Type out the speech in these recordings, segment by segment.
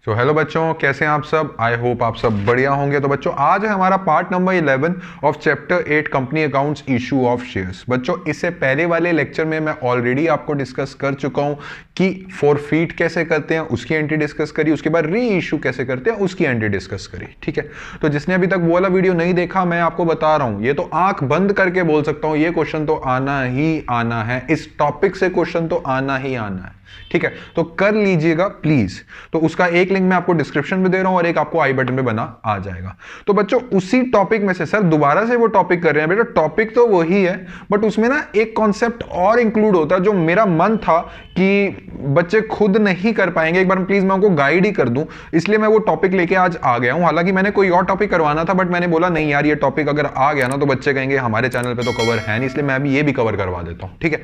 So hello बच्चों, कैसे हैं आप सब। आई होप आप सब बढ़िया होंगे। तो बच्चों आज है हमारा part number 11 of chapter 8 company accounts issue of shares. बच्चों इससे पहले वाले लेक्चर में मैं ऑलरेडी आपको डिस्कस कर चुका हूं कि फॉरफीट कैसे करते हैं, उसकी एंट्री डिस्कस करी, उसके बाद री इशू कैसे करते हैं उसकी एंट्री डिस्कस करी। ठीक है, तो जिसने अभी तक वो वाला वीडियो नहीं देखा, मैं आपको बता रहा हूं, ये तो आंख बंद करके बोल सकता हूं, ये क्वेश्चन तो आना ही आना है, इस टॉपिक से क्वेश्चन तो आना ही आना है। ठीक है, तो कर लीजिएगा प्लीज। तो उसका एक लिंक मैं आपको डिस्क्रिप्शन में दे रहा हूं और एक आपको आई बटन पे बना आ जाएगा। तो बच्चों उसी टॉपिक में से, सर दोबारा से वो टॉपिक कर रहे हैं बेटा, टॉपिक तो वही है बट उसमें ना एक कॉन्सेप्ट और इंक्लूड होता है जो मेरा मन था कि बच्चे खुद नहीं कर पाएंगे, एक बार प्लीज मैं उनको गाइड ही कर दूं, इसलिए मैं वो टॉपिक लेके आज आ गया हूं। हालांकि मैंने कोई और टॉपिक करवाना था बट मैंने बोला नहीं यार, ये टॉपिक अगर आ गया ना तो बच्चे कहेंगे हमारे चैनल पे तो कवर है नहीं, इसलिए मैं अभी ये भी कवर करवा देता हूं। ठीक है,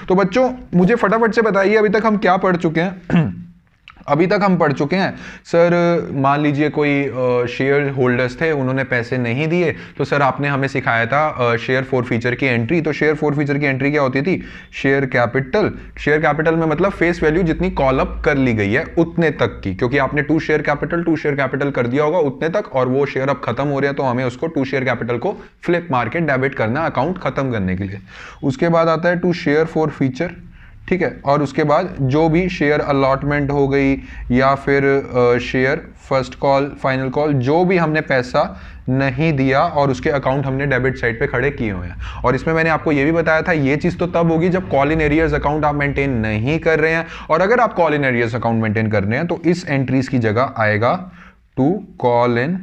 तो बच्चों मुझे फटाफट से बताइए अभी तक हम क्या पढ़ चुके हैं। अभी तक हम पढ़ चुके हैं सर, मान लीजिए कोई शेयर होल्डर्स थे, उन्होंने पैसे नहीं दिए, तो सर आपने हमें सिखाया था शेयर फॉर फीचर की एंट्री। तो शेयर फॉर फीचर की एंट्री क्या होती थी, शेयर कैपिटल, शेयर कैपिटल में मतलब फेस वैल्यू जितनी कॉल अप कर ली गई है उतने तक की, क्योंकि आपने टू शेयर कैपिटल कर दिया होगा उतने तक, और वो शेयर अब खत्म हो रहे हैं तो हमें उसको टू शेयर कैपिटल को फ्लिप मार के डेबिट करना है अकाउंट खत्म करने के लिए। उसके बाद आता है टू शेयर फॉर फीचर। ठीक है, और उसके बाद जो भी शेयर अलॉटमेंट हो गई या फिर share first call final call, जो भी हमने पैसा नहीं दिया और उसके अकाउंट हमने डेबिट साइड पे खड़े किए हुए हैं। और इसमें मैंने आपको ये भी बताया था ये चीज तो तब होगी जब कॉल इन एरियर्स अकाउंट आप मेंटेन नहीं कर रहे हैं, और अगर आप call in arrears account maintain कर रहे हैं तो इस एंट्रीज की जगह आएगा to call in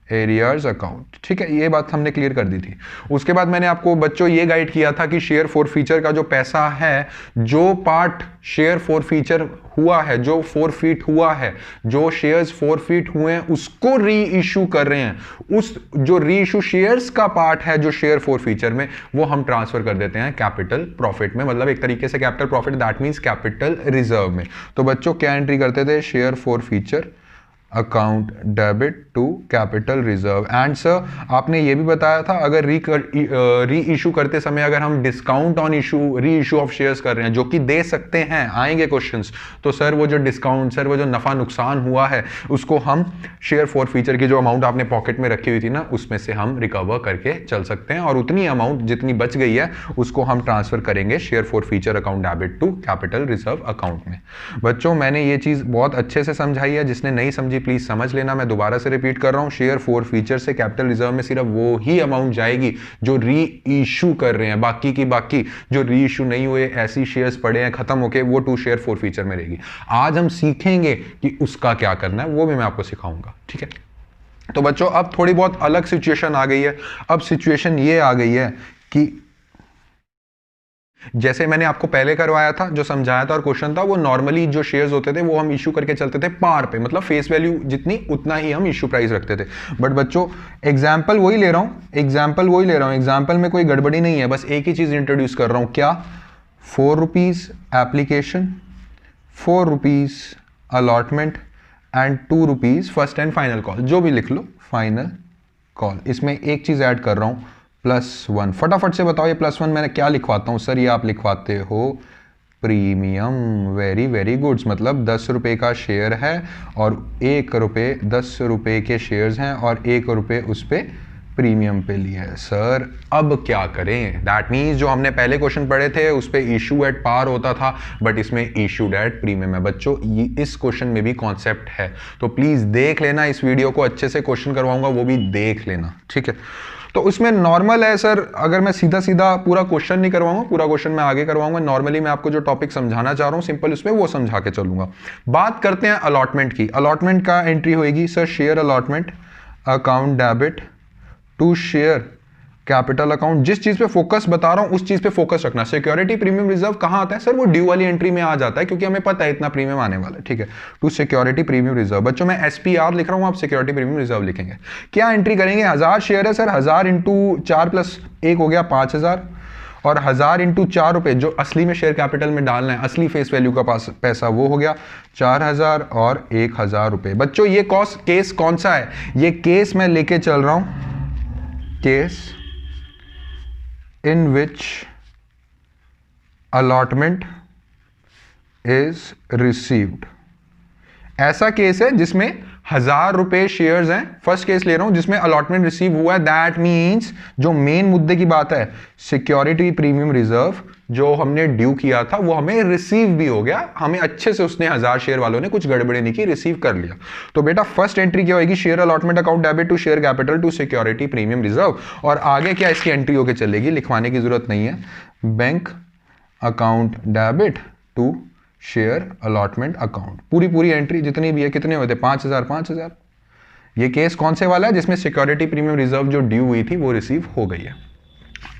arrears account. ठीक है, ये बात हमने क्लियर कर दी थी। उसके बाद मैंने आपको बच्चों ये गाइड किया था कि शेयर फॉर फीचर का जो पैसा है, जो पार्ट शेयर फॉर फीचर हुआ है, जो फॉरफीट हुआ है, जो शेयर्स फॉरफीट हुए हैं उसको री इशू कर रहे हैं, उस जो री इशू शेयर्स का पार्ट है जो शेयर फॉर फीचर में, वो हम ट्रांसफर कर देते हैं कैपिटल प्रॉफिट में, मतलब एक तरीके से capital profit, that means capital reserve में। तो बच्चों क्या एंट्री करते थे, share forfeiture account debit to capital reserve. And sir आपने ये भी बताया था अगर री इशू करते समय अगर हम डिस्काउंट ऑन इशू री इशू ऑफ शेयर्स कर रहे हैं, जो कि दे सकते हैं, आएंगे क्वेश्चंस, तो सर वो जो डिस्काउंट, सर वो जो नफा नुकसान हुआ है उसको हम शेयर फॉर फीचर की जो अमाउंट आपने पॉकेट में रखी हुई थी ना उसमें से हम रिकवर करके चल सकते हैं, और उतनी अमाउंट जितनी बच गई है उसको हम ट्रांसफर करेंगे share forfeiture account debit to capital reserve account में। बच्चों मैंने ये चीज बहुत अच्छे से समझाई है, जिसने नहीं समझी प्लीज समझ लेना। मैं दोबारा से रिपीट कर रहा हूं, शेयर फॉर फीचर से कैपिटल रिजर्व में सिर्फ वो ही अमाउंट जाएगी जो री इशू कर रहे हैं, बाकी की बाकी जो री इशू नहीं हुए, ऐसी शेयर्स पड़े हैं खत्म होके, वो टू शेयर फॉर फीचर में रहेगी। आज हम सीखेंगे कि उसका क्या करना है, वो भी मैं आपको सिखाऊंगा। ठीक है, तो बच्चों अब थोड़ी बहुत अलग सिचुएशन आ गई है। अब सिचुएशन ये आ गई है कि जैसे मैंने आपको पहले करवाया था, जो समझाया था और क्वेश्चन था, वो नॉर्मली जो शेयर्स होते थे वो हम इशू करके चलते थे पार पे, मतलब फेस वैल्यू जितनी उतना ही हम इशू प्राइस रखते थे। बट बच्चों एग्जांपल वही ले रहा हूं, एग्जांपल में कोई गड़बड़ी नहीं है, बस एक ही चीज इंट्रोड्यूस कर रहा हूं, क्या, 4 rupees application, 4 rupees allotment and 2 rupees first and final call, जो भी लिख लो फाइनल कॉल। इसमें एक चीज ऐड कर रहा हूं, +1। फटाफट से बताओ ये +1 मैंने क्या लिखवाता हूँ सर, ये आप लिखवाते हो प्रीमियम। वेरी वेरी गुड्स, मतलब 10 रुपए का शेयर है और 1 रुपये 10 रुपए के शेयर्स हैं और 1 रुपये उस पर प्रीमियम पे लिया है। सर अब क्या करें, दैट मीन्स जो हमने पहले क्वेश्चन पढ़े थे उस पे इशू एट पार होता था, बट इसमें इशूड एट प्रीमियम है। बच्चों इस क्वेश्चन में भी कॉन्सेप्ट है, तो प्लीज देख लेना, इस वीडियो को अच्छे से क्वेश्चन करवाऊंगा वो भी देख लेना। ठीक है, तो उसमें नॉर्मल है सर, अगर मैं सीधा सीधा पूरा क्वेश्चन नहीं करवाऊंगा, पूरा क्वेश्चन मैं आगे करवाऊंगा, नॉर्मली मैं आपको जो टॉपिक समझाना चाह रहा हूं सिंपल उसमें वो समझा के चलूंगा। बात करते हैं अलॉटमेंट की। अलॉटमेंट का एंट्री होगी sir share allotment account debit to share capital account. जिस चीज पे फोकस बता रहा हूं उस चीज पे फोकस रखना। सिक्योरिटी प्रीमियम रिजर्व कहां आता है सर, वो ड्यू वाली एंट्री में आ जाता है, क्योंकि हमें पता है इतना प्रीमियम आने वाला है। ठीक है, टू सिक्योरिटी प्रीमियम रिजर्व। बच्चों मैं SPR लिख रहा हूं, आप सिक्योरिटी प्रीमियम रिजर्व लिखेंगे। क्या एंट्री करेंगे, 1000 शेयर है सर, 1000 इंटू 4 + 1 हो गया 5000, और 1000 इंटू 4 रुपए जो असली में शेयर कैपिटल में डालना है, असली फेस वैल्यू का पैसा, वो हो गया 4000 और 1000 रुपए। बच्चों ये केस कौन सा है, ये केस मैं लेके चल रहा हूं, case in which allotment is received ऐसा केस है जिसमें 1000 रुपए शेयर्स हैं, फर्स्ट केस ले रहा हूं जिसमें अलॉटमेंट रिसीव हुआ है, दैट मींस जो मेन मुद्दे की बात है सिक्योरिटी प्रीमियम रिजर्व जो हमने ड्यू किया था वो हमें रिसीव भी हो गया, हमें अच्छे से उसने 1000 शेयर वालों ने कुछ गड़बड़ी नहीं की, रिसीव कर लिया। तो बेटा फर्स्ट एंट्री क्या होगी, share allotment account debit to share capital to security premium reserve, और आगे क्या इसकी एंट्री होकर चलेगी, लिखवाने की जरूरत नहीं है, bank account debit to share allotment account, पूरी एंट्री जितनी भी है, कितने होते 5000। ये केस कौन से वाला है, जिसमें सिक्योरिटी प्रीमियम रिजर्व जो ड्यू हुई थी वो रिसीव हो गई है।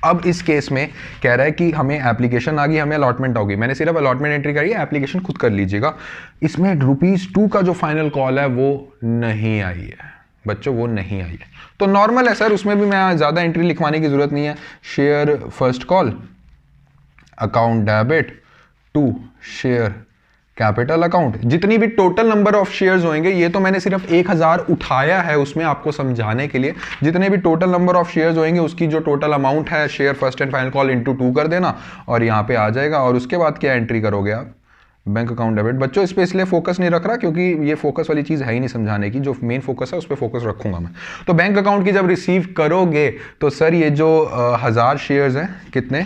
अब इस केस में कह रहा है कि हमें एप्लीकेशन आ गई, हमें अलॉटमेंट होगी, मैंने सिर्फ अलॉटमेंट एंट्री करी है, एप्लीकेशन खुद कर लीजिएगा। इसमें ₹2 का जो फाइनल कॉल है वो नहीं आई है बच्चों, वो नहीं आई है। तो नॉर्मल है सर, उसमें भी मैं ज़्यादा एंट्री लिखवाने की जरूरत नहीं है। Share first call account debit to share capital account, जितनी भी टोटल नंबर ऑफ शेयर्स होंगे, ये तो मैंने सिर्फ 1000 उठाया है उसमें आपको समझाने के लिए, जितने भी टोटल नंबर ऑफ शेयर्स होंगे उसकी जो टोटल अमाउंट है share first and final call into 2 कर देना और यहाँ पे आ जाएगा। और उसके बाद क्या एंट्री करोगे आप, बैंक अकाउंट डेबिट। बच्चों इस पर इसलिए फोकस नहीं रख रहा क्योंकि ये फोकस वाली चीज़ है ही नहीं समझाने की, जो मेन फोकस है उस पर फोकस रखूंगा मैं। तो बैंक अकाउंट की जब रिसीव करोगे तो सर ये जो 1000 शेयर्स हैं, कितने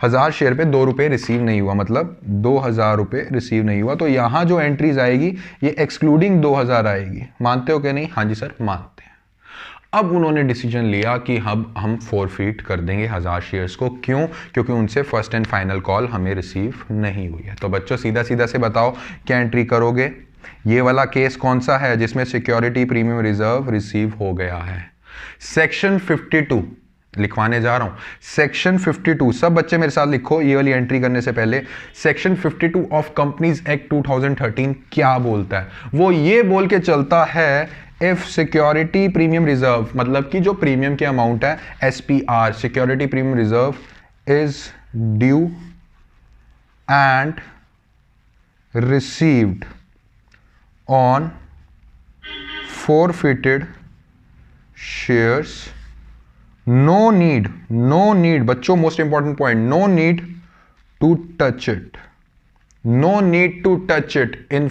1000 शेयर पे ₹2 रिसीव नहीं हुआ, मतलब 2000 रुपये रिसीव नहीं हुआ। तो यहाँ जो एंट्रीज आएगी ये एक्सक्लूडिंग 2000 आएगी, मानते हो कि नहीं? हाँ जी सर मानते हैं। अब उन्होंने डिसीजन लिया कि अब हम फॉरफिट कर देंगे 1000 शेयर्स को, क्यों? क्योंकि उनसे फर्स्ट एंड फाइनल कॉल हमें रिसीव नहीं हुई है। तो बच्चों सीधा सीधा से बताओ क्या एंट्री करोगे, ये वाला केस कौन सा है जिसमें सिक्योरिटी प्रीमियम रिजर्व रिसीव हो गया है? सेक्शन 52 लिखवाने जा रहा हूं, सेक्शन 52, सब बच्चे मेरे साथ लिखो ये वाली एंट्री करने से पहले। सेक्शन 52 ऑफ कंपनीज एक्ट 2013 क्या बोलता है? वो ये बोल के चलता है इफ सिक्योरिटी प्रीमियम रिजर्व, मतलब कि जो प्रीमियम की अमाउंट है SPR security premium reserve is due and received on forfeited shares, no need बच्चों most important point, no need to touch it in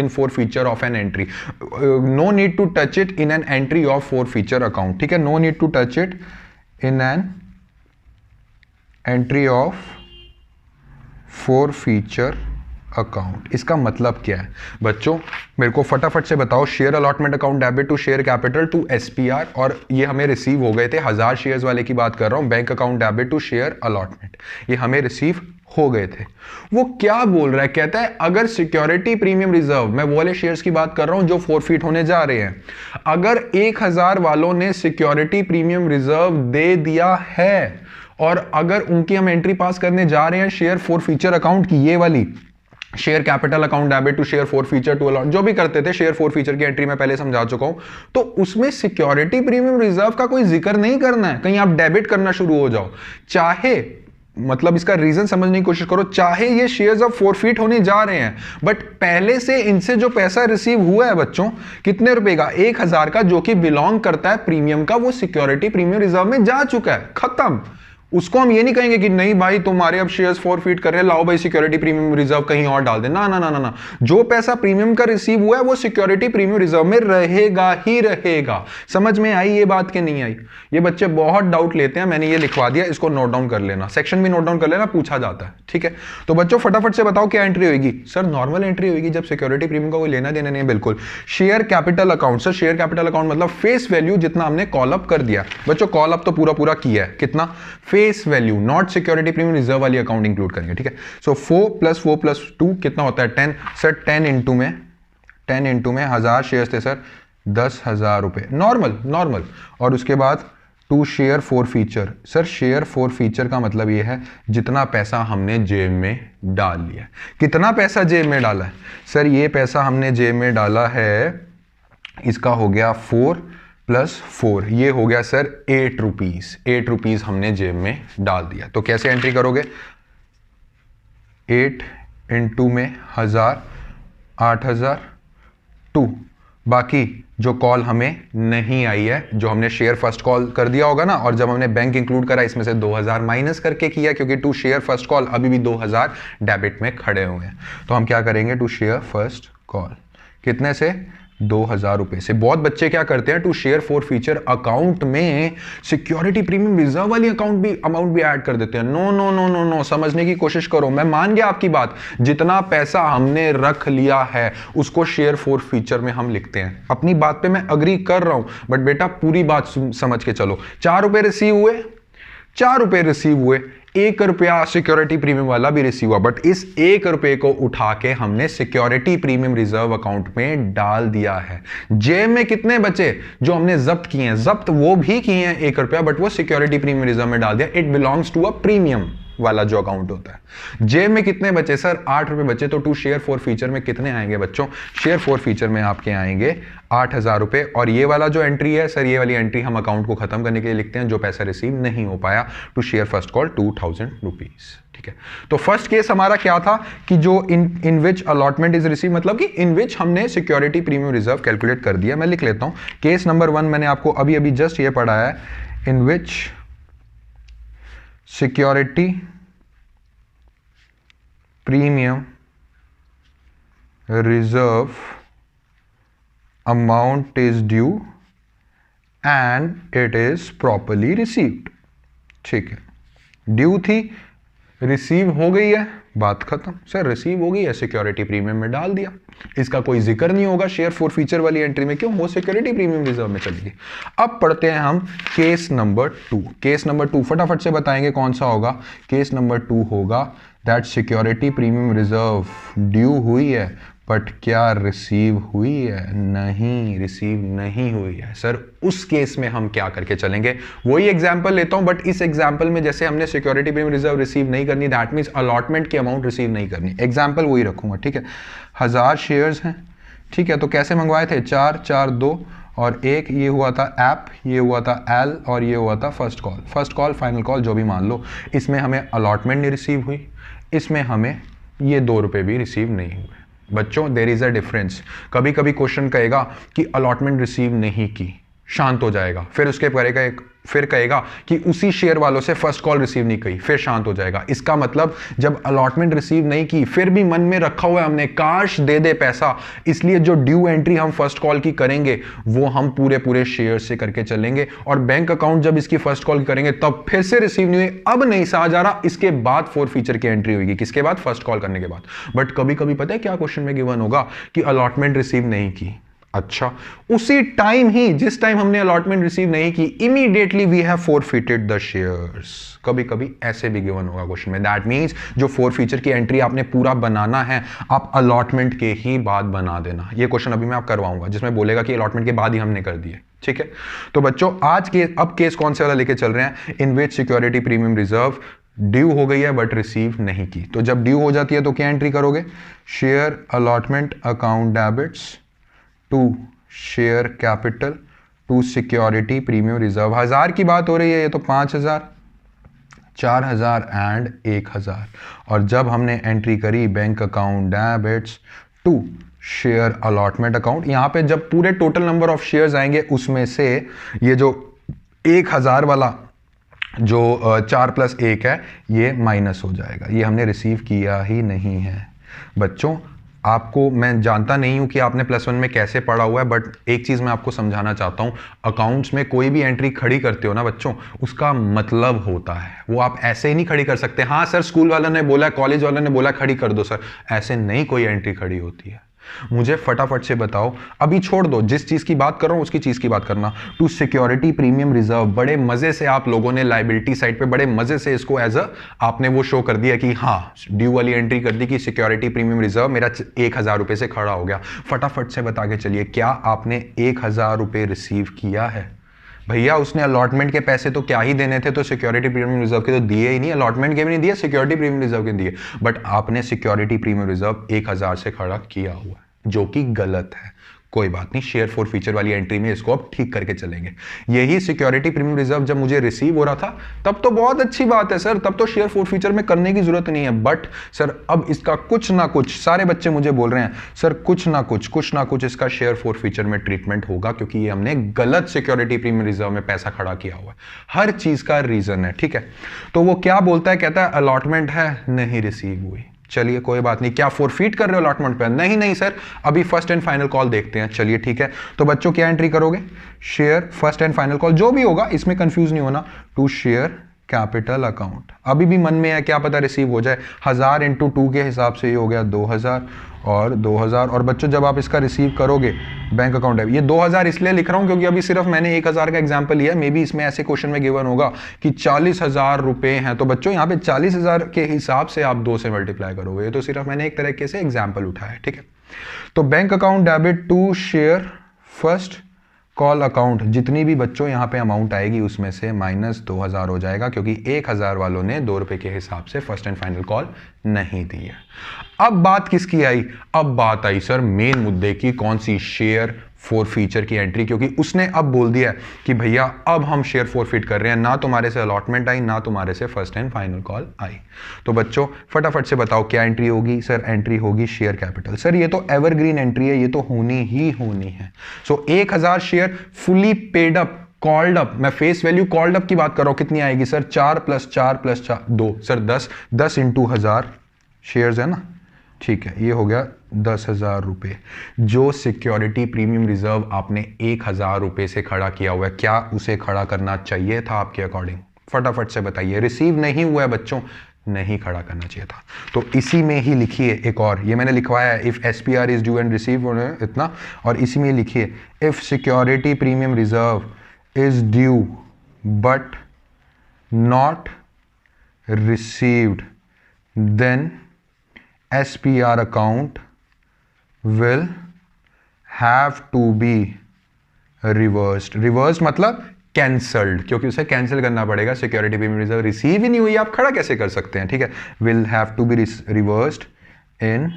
forfeiture of an entry, no need to touch it in an entry of forfeiture account, ठीक है? no need to touch it in an entry of forfeiture account. इसका मतलब क्या है बच्चों, मेरे को फटाफट से बताओ। Share allotment account debit to share capital to SPR, और ये हमें रिसीव हो गए थे, 1000 शेयर्स वाले की बात कर रहा हूं, bank account debit to share allotment, ये हमें रिसीव हो गए थे। वो क्या बोल रहा है, कहता है अगर सिक्योरिटी प्रीमियम रिजर्व, मैं वो वाले शेयर्स की बात कर रहा हूं जो फोरफिट होने जा रहे हैं, अगर 1000 वालों ने सिक्योरिटी प्रीमियम रिजर्व दे दिया है और अगर उनकी हम एंट्री पास करने जा रहे हैं शेयर फॉरफीचर अकाउंट की, ये वाली share capital account debit to share forfeiture to allot, जो भी करते थे शेयर फॉरफीचर की एंट्री में पहले समझा चुका हूं, तो उसमें सिक्योरिटी प्रीमियम रिजर्व का कोई जिक्र नहीं करना है, कहीं आप डेबिट करना शुरू हो जाओ, चाहे मतलब इसका रीजन समझने की कोशिश करो, चाहे ये शेयर्स अब फॉरफिट होने जा रहे हैं बट पहले से इनसे जो पैसा रिसीव हुआ है बच्चों, कितने रुपए का, 1000 का, जो कि बिलोंग करता है प्रीमियम का, वो सिक्योरिटी प्रीमियम रिजर्व में जा चुका है, खत्म। उसको हम ये नहीं कहेंगे कि नहीं भाई तुम्हारे अब शेयर्स फॉरफिट कर रहे हैं, लाओ भाई सिक्योरिटी प्रीमियम रिजर्व कहीं और डाल दे, ना ना ना ना ना, जो पैसा प्रीमियम का रिसीव हुआ है वो सिक्योरिटी प्रीमियम रिजर्व में रहेगा ही रहेगा। समझ में आई ये बात कि नहीं आई? ये बच्चे बहुत डाउट लेते हैं, मैंने ये लिखवा दिया, इसको नोट डाउन कर लेना, सेक्शन भी नोट डाउन कर लेना, पूछा जाता है, ठीक है? तो बच्चों फटाफट से बताओ क्या एंट्री होगी? सर नॉर्मल एंट्री होगी जब सिक्योरिटी प्रीमियम का कोई लेना देना नहीं है, बिल्कुल। Share capital account, sir share capital account मतलब फेस वैल्यू जितना हमने कॉल अप कर दिया, बच्चों कॉल अप तो पूरा किया है, कितना? Face value, not security premium reserve वाली अकाउंट इंक्लूड करेंगे, ठीक है? सो 4 + 2 कितना होता है? 10। सर 10 इंटू में 1000 शेयर्स थे सर, 10,000 रुपए, नॉर्मल। और उसके बाद to share forfeiture, sir share forfeiture का मतलब ये है जितना पैसा हमने जेब में डाल लिया। कितना पैसा जेब में डाला है? सर ये पैसा हमने जेब में डाला है, इसका हो गया 4 + 4, ये हो गया सर 8 रुपीज। 8 रुपीज हमने जेब में डाल दिया। तो कैसे एंट्री करोगे? 8 इंटू में 1000, 8000, 2, बाकी जो कॉल हमें नहीं आई है, जो हमने शेयर फर्स्ट कॉल कर दिया होगा ना, और जब हमने बैंक इंक्लूड करा इसमें से 2000 माइनस करके किया, क्योंकि टू शेयर फर्स्ट कॉल अभी भी 2000 डेबिट में खड़े हुए हैं। तो हम क्या करेंगे? टू शेयर फर्स्ट कॉल कितने से? 2000 रुपए से। बहुत बच्चे क्या करते हैं, to share forfeiture account में सिक्योरिटी प्रीमियम रिजर्व वाली अमाउंट भी ऐड कर देते हैं। No no no no no, समझने की कोशिश करो। मैं मान गया आपकी बात, जितना पैसा हमने रख लिया है उसको शेयर फॉर फ्यूचर में हम लिखते हैं। अपनी बात पे मैं अग्री कर रहा हूं, बट बेटा पूरी बात समझ के चलो। 4 रुपए रिसीव हुए, 4 रुपए रिसीव हुए, 1 रुपया सिक्योरिटी प्रीमियम वाला भी रिसीव हुआ, बट इस 1 रुपए को उठा के हमने सिक्योरिटी प्रीमियम रिजर्व अकाउंट में डाल दिया है। जेब में कितने बचे? जो हमने जब्त किए हैं, जब्त वो भी किए हैं 1 रुपया, बट वो सिक्योरिटी प्रीमियम रिजर्व में डाल दिया। It belongs to a premium वाला जो अकाउंट होता है। जेब में कितने बचे? सर 8 रुपए बचे। तो टू शेयर फॉर फ्यूचर में कितने आएंगे बच्चों? शेयर फॉर फ्यूचर में आपके आएंगे 8000 रुपए। और ये वाला जो एंट्री है सर, ये वाली एंट्री हम अकाउंट को खत्म करने के लिए लिखते हैं, जो पैसा रिसीव नहीं हो पाया। To share first call 2000 rupees. ठीक है, तो फर्स्ट केस हमारा क्या था कि जो इन विच अलॉटमेंट इज रिसीव, मतलब कि इन विच हमने सिक्योरिटी प्रीमियम रिजर्व कैलकुलेट कर दिया। मैं लिख लेता हूं केस नंबर 1, मैंने आपको अभी अभी जस्ट ये पढ़ाया है। In which security premium reserve amount is due and it is properly received. ठीक है, ड्यू थी, रिसीव हो गई है, बात खत्म। सर रिसीव हो गई है, सिक्योरिटी प्रीमियम में डाल दिया, इसका कोई जिक्र नहीं होगा शेयर फॉर फ्यूचर वाली एंट्री में। क्यों? वो सिक्योरिटी प्रीमियम रिजर्व में चली गई। अब पढ़ते हैं हम केस नंबर 2। केस नंबर 2 फटाफट से बताएंगे कौन सा होगा। केस नंबर 2 होगा that security premium reserve due हुई है, बट क्या रिसीव हुई है? नहीं, रिसीव नहीं हुई है। सर उस केस में हम क्या करके चलेंगे? वही एग्जांपल लेता हूं, बट इस एग्जांपल में जैसे हमने सिक्योरिटी प्रीमियम रिजर्व रिसीव नहीं करनी, दैट मींस अलॉटमेंट की अमाउंट रिसीव नहीं करनी। एग्जांपल वही रखूंगा। ठीक है, 1000 शेयर्स हैं। ठीक है, तो कैसे मंगवाए थे? 4 4 2 और 1 ये हुआ था ऐप, ये हुआ था एल और ये हुआ था first call. First call final call जो भी मान लो। इसमें हमें अलॉटमेंट नहीं रिसीव हुई, इसमें हमें ये 2 रुपए भी रिसीव नहीं हुए। बच्चों देयर इज अ डिफरेंस। कभी कभी क्वेश्चन कहेगा कि अलॉटमेंट रिसीव नहीं की, शांत हो जाएगा, फिर उसके फिर कहेगा कि उसी शेयर वालों से फर्स्ट कॉल रिसीव नहीं की, फिर शांत हो जाएगा। इसका मतलब जब अलॉटमेंट रिसीव नहीं की फिर भी मन में रखा हुआ है हमने काश दे दे पैसा, इसलिए जो ड्यू एंट्री हम फर्स्ट कॉल की करेंगे वो हम पूरे शेयर से करके चलेंगे, और बैंक अकाउंट जब इसकी फर्स्ट कॉल करेंगे तब फिर से रिसीव नहीं हुई, अब नहीं सहा जा रहा, इसके बाद फॉर फ्यूचर की एंट्री होगी। किसके बाद? फर्स्ट कॉल करने के बाद। बट कभी कभी पता है क्या क्वेश्चन में गिवन होगा कि अलॉटमेंट रिसीव नहीं की। अच्छा, उसी टाइम ही जिस टाइम हमने अलॉटमेंट रिसीव नहीं की, immediately we have forfeited the shares. कभी कभी ऐसे भी गिवन होगा क्वेश्चन में। दैट मींस जो फॉर फ्यूचर की एंट्री आपने पूरा बनाना है, आप अलॉटमेंट के ही बाद बना देना। ये क्वेश्चन अभी मैं आप करवाऊंगा जिसमें बोलेगा कि अलॉटमेंट के बाद ही हमने कर दिए। ठीक है, तो बच्चों आज के अब केस कौन से वाला लेके चल रहे हैं? इन which security premium reserve due हो गई है बट रिसीव नहीं की। तो जब ड्यू हो जाती है तो क्या एंट्री करोगे? Share allotment account debits to share capital to security premium reserve. 1000 की बात हो रही है, ये तो 5000, 4000 एंड 1000। और जब हमने एंट्री करी bank account debits to share allotment account, यहां पे जब पूरे टोटल नंबर ऑफ शेयर्स आएंगे उसमें से ये जो 1000 वाला जो 4 + 1 है ये माइनस हो जाएगा। ये हमने रिसीव किया ही नहीं है। बच्चों आपको मैं जानता नहीं हूं कि आपने +1 में कैसे पढ़ा हुआ है, बट एक चीज़ मैं आपको समझाना चाहता हूं। अकाउंट्स में कोई भी एंट्री खड़ी करते हो ना बच्चों, उसका मतलब होता है। वो आप ऐसे ही नहीं खड़ी कर सकते। हाँ सर स्कूल वालों ने बोला, कॉलेज वालों ने बोला खड़ी कर दो सर, ऐसे नहीं कोई एंट्री खड़ी होती है। मुझे फटाफट से बताओ, अभी छोड़ दो जिस चीज की बात कर रहा हूं उसकी चीज की बात करना। टू सिक्योरिटी प्रीमियम रिजर्व, बड़े मजे से आप लोगों ने लायबिलिटी साइड पे बड़े मजे से इसको एज अ आपने वो शो कर दिया कि हाँ ड्यू वाली एंट्री कर दी कि सिक्योरिटी प्रीमियम रिजर्व मेरा 1000 रुपए से खड़ा हो गया। फटाफट से बता के चलिए, क्या आपने 1000 रुपए रिसीव किया है? भैया उसने अलॉटमेंट के पैसे तो क्या ही देने थे, तो सिक्योरिटी प्रीमियम रिजर्व के तो दिए ही नहीं, अलॉटमेंट के भी नहीं दिए, सिक्योरिटी प्रीमियम रिजर्व के दिए। बट आपने सिक्योरिटी प्रीमियम रिजर्व 1000 से खड़ा किया हुआ है, जो कि गलत है। कोई बात नहीं, शेयर फॉर फ्यूचर वाली एंट्री में इसको अब ठीक करके चलेंगे। यही सिक्योरिटी प्रीमियम रिजर्व जब मुझे रिसीव हो रहा था तब तो बहुत अच्छी बात है सर, तब तो शेयर फॉर फ्यूचर में करने की जरूरत नहीं है। बट सर अब इसका कुछ ना कुछ, सारे बच्चे मुझे बोल रहे हैं सर कुछ ना कुछ इसका शेयर फॉर फ्यूचर में ट्रीटमेंट होगा, क्योंकि ये हमने गलत सिक्योरिटी प्रीमियम रिजर्व में पैसा खड़ा किया हुआ है। हर चीज का रीजन है, ठीक है। तो वो क्या बोलता है, कहता है अलॉटमेंट है नहीं रिसीव हुई, चलिए कोई बात नहीं। क्या फोरफीट कर रहे हो अलॉटमेंट पे? नहीं नहीं सर, अभी फर्स्ट एंड फाइनल कॉल देखते हैं। चलिए ठीक है, तो बच्चों क्या एंट्री करोगे? Share first and final call, जो भी होगा इसमें कंफ्यूज नहीं होना, टू शेयर कैपिटल अकाउंट। अभी भी मन में है, क्या पता रिसीव हो जाए। 1000 इंटू 2 के हिसाब से ये हो गया 2000 और 2000। और बच्चों जब आप इसका रिसीव करोगे बैंक अकाउंट है, ये 2000 इसलिए लिख रहा हूं क्योंकि अभी सिर्फ मैंने 1000 का एग्जांपल लिया, मे बी इसमें ऐसे क्वेश्चन में गिवन होगा कि 40,000 रुपए हैं, तो बच्चों यहाँ पे 40,000 के हिसाब से आप 2 से मल्टीप्लाई करोगे। ये तो सिर्फ मैंने एक तरीके से एग्जाम्पल उठाया है, ठीक है। तो bank account debit to share first call account, जितनी भी बच्चों यहाँ पे अमाउंट आएगी उसमें से माइनस 2000 हो जाएगा, क्योंकि 1000 वालों ने 2 रुपए के हिसाब से फर्स्ट एंड फाइनल कॉल नहीं दी है। अब बात किसकी आई? अब बात आई सर मेन मुद्दे की, कौन सी? शेयर फोरफीचर की एंट्री, क्योंकि उसने अब बोल दिया कि भैया अब हम शेयर फोरफीट कर रहे हैं, ना तुम्हारे से अलॉटमेंट आई, ना तुम्हारे से फर्स्ट एंड फाइनल कॉल आई। तो बच्चों फटाफट से बताओ क्या एंट्री होगी? सर एंट्री होगी शेयर कैपिटल। सर ये तो एवरग्रीन एंट्री है, ये तो होनी ही होनी है। सो 1000 share fully paid up, called up. मैं फेस वैल्यू कॉल्ड अप की बात कर रहा हूं, कितनी आएगी सर? 4 + 4 + 4 2 सर 10 इंटू 1000 शेयर्स है ना, ठीक है। ये हो गया 10,000 रुपए, जो सिक्योरिटी प्रीमियम रिजर्व आपने 1000 रुपए से खड़ा किया हुआ है। क्या उसे खड़ा करना चाहिए था आपके अकॉर्डिंग? फटाफट से बताइए। रिसीव नहीं हुआ है बच्चों, नहीं खड़ा करना चाहिए था। तो इसी में ही लिखिए एक और, ये मैंने लिखवाया है, if SPR is due and receive इतना, और इसी में लिखिए if security premium reserve is due but not received then SPR account will have to be reversed। reversed मतलब कैंसल्ड, क्योंकि उसे कैंसिल करना पड़ेगा। सिक्योरिटी प्रीमियम रिजर्व रिसीव ही नहीं हुई, आप खड़ा कैसे कर सकते हैं? ठीक है, will have to be reversed in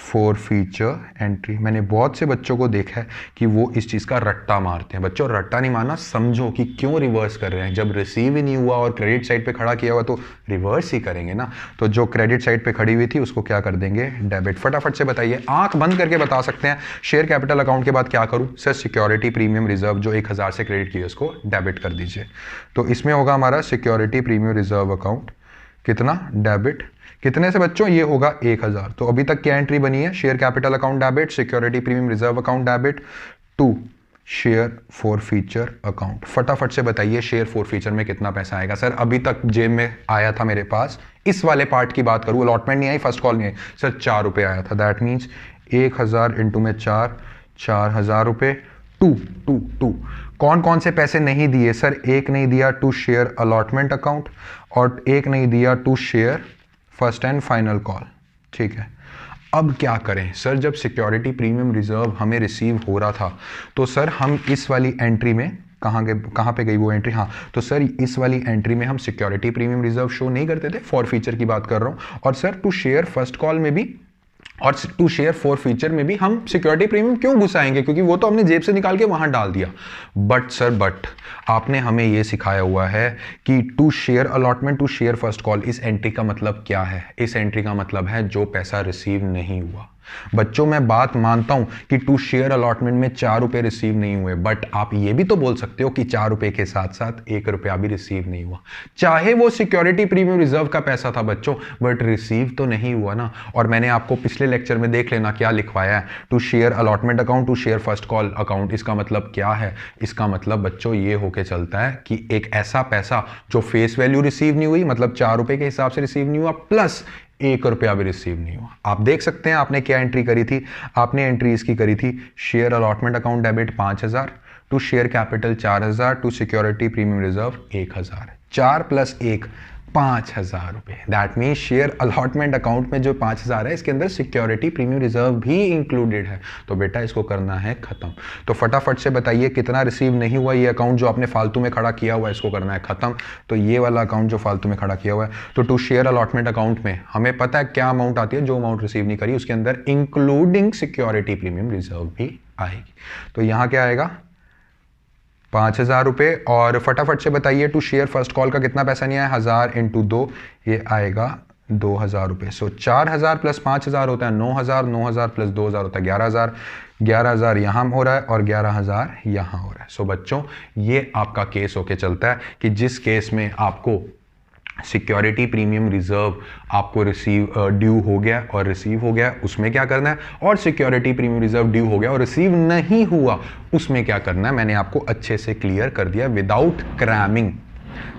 forfeiture entry. मैंने बहुत से बच्चों को देखा है कि वो इस चीज़ का रट्टा मारते हैं। बच्चों रट्टा नहीं मारना, समझो कि क्यों रिवर्स कर रहे हैं। जब रिसीव ही नहीं हुआ और क्रेडिट साइड पे खड़ा किया हुआ तो रिवर्स ही करेंगे ना। तो जो क्रेडिट साइड पे खड़ी हुई थी उसको क्या कर देंगे? डेबिट। फटाफट से बताइए, आंख बंद करके बता सकते हैं। शेयर कैपिटल अकाउंट के बाद क्या करूं? सर सिक्योरिटी प्रीमियम रिजर्व जो 1000 से क्रेडिट किए उसको डेबिट कर दीजिए। तो इसमें होगा हमारा सिक्योरिटी प्रीमियम रिजर्व अकाउंट, कितना? डेबिट। कितने से बच्चों? ये होगा 1000। तो अभी तक क्या एंट्री बनी है? Share capital account debit, security premium reserve account debit to share forfeiture account. फटाफट से बताइए शेयर फोरफीचर में कितना पैसा आएगा? सर अभी तक जेब में आया था मेरे पास, इस वाले पार्ट की बात करूँ, अलॉटमेंट नहीं आई, फर्स्ट कॉल नहीं आई, सर 4 रुपये आया था। दैट मीन्स 1000 इंटू में 4, 4000 रुपये। टू कौन कौन से पैसे नहीं दिए? सर एक नहीं दिया टू शेयर अलॉटमेंट अकाउंट, और एक नहीं दिया to share first and final call, ठीक है। अब क्या करें सर? जब सिक्योरिटी प्रीमियम रिजर्व हमें रिसीव हो रहा था तो सर हम इस वाली एंट्री में कहाँ पे गई वो एंट्री? हाँ, तो सर इस वाली एंट्री में हम सिक्योरिटी प्रीमियम रिजर्व शो नहीं करते थे, फॉर फीचर की बात कर रहा हूँ। और sir to share first call में भी और टू शेयर फोर फीचर में भी हम सिक्योरिटी प्रीमियम क्यों घुसाएंगे? क्योंकि वो तो हमने जेब से निकाल के वहां डाल दिया। बट आपने हमें ये सिखाया हुआ है कि to share allotment to share first call, इस एंट्री का मतलब क्या है? इस एंट्री का मतलब है जो पैसा रिसीव नहीं हुआ। बच्चों मैं बात मानता हूं कि टू शेयर अलॉटमेंट में 4 रुपए रिसीव नहीं हुए, बट आप ये भी तो बोल सकते हो कि 4 रुपए के साथ साथ 1 रुपया भी रिसीव नहीं हुआ, चाहे वो सिक्योरिटी प्रीमियम रिजर्व का पैसा था बच्चों, बट रिसीव तो नहीं हुआ ना। और मैंने आपको पिछले लेक्चर में देख लेना क्या लिखवाया है, to share allotment account to share first call account. इसका मतलब क्या है? इसका मतलब बच्चों ये होके चलता है कि एक ऐसा पैसा जो फेस वैल्यू रिसीव नहीं हुई, मतलब 4 रुपए के हिसाब से रिसीव नहीं हुआ, प्लस 1 रुपया भी रिसीव नहीं हुआ। आप देख सकते हैं आपने क्या एंट्री करी थी। आपने एंट्री इसकी करी थी, share allotment account debit 5000 to share capital 4000 to security premium reserve 1000, 4 + 1 5000 रुपए। That mean share allotment account में जो 5000 है इसके अंदर सिक्योरिटी प्रीमियम रिजर्व भी इंक्लूडेड है। तो बेटा इसको करना है खत्म। तो फटाफट से बताइए कितना रिसीव नहीं हुआ। ये अकाउंट जो आपने फालतू में खड़ा किया हुआ है इसको करना है खत्म। तो ये वाला अकाउंट जो फालतू में खड़ा किया हुआ है, तो टू शेयर अलॉटमेंट अकाउंट में हमें पता है क्या अमाउंट आती है, जो अमाउंट रिसीव नहीं करी उसके अंदर इंक्लूडिंग सिक्योरिटी प्रीमियम रिजर्व भी आएगी। तो यहां क्या आएगा? 5000 रुपये। और फटाफट से बताइए टू शेयर फर्स्ट कॉल का कितना पैसा नहीं आया? 1000 × 2, ये आएगा 2000 रुपये। सो 4000 + 5000 होता है 9000, 9000 + 2000 होता है 11000, 11000 यहाँ हो रहा है और 11000 यहाँ हो रहा है। सो बच्चों ये आपका केस होके चलता है कि जिस केस में आपको सिक्योरिटी प्रीमियम रिजर्व आपको ड्यू हो गया और रिसीव हो गया, उसमें क्या करना है, और सिक्योरिटी प्रीमियम रिजर्व ड्यू हो गया और रिसीव नहीं हुआ, उसमें क्या करना है, मैंने आपको अच्छे से क्लियर कर दिया विदाउट क्रैमिंग।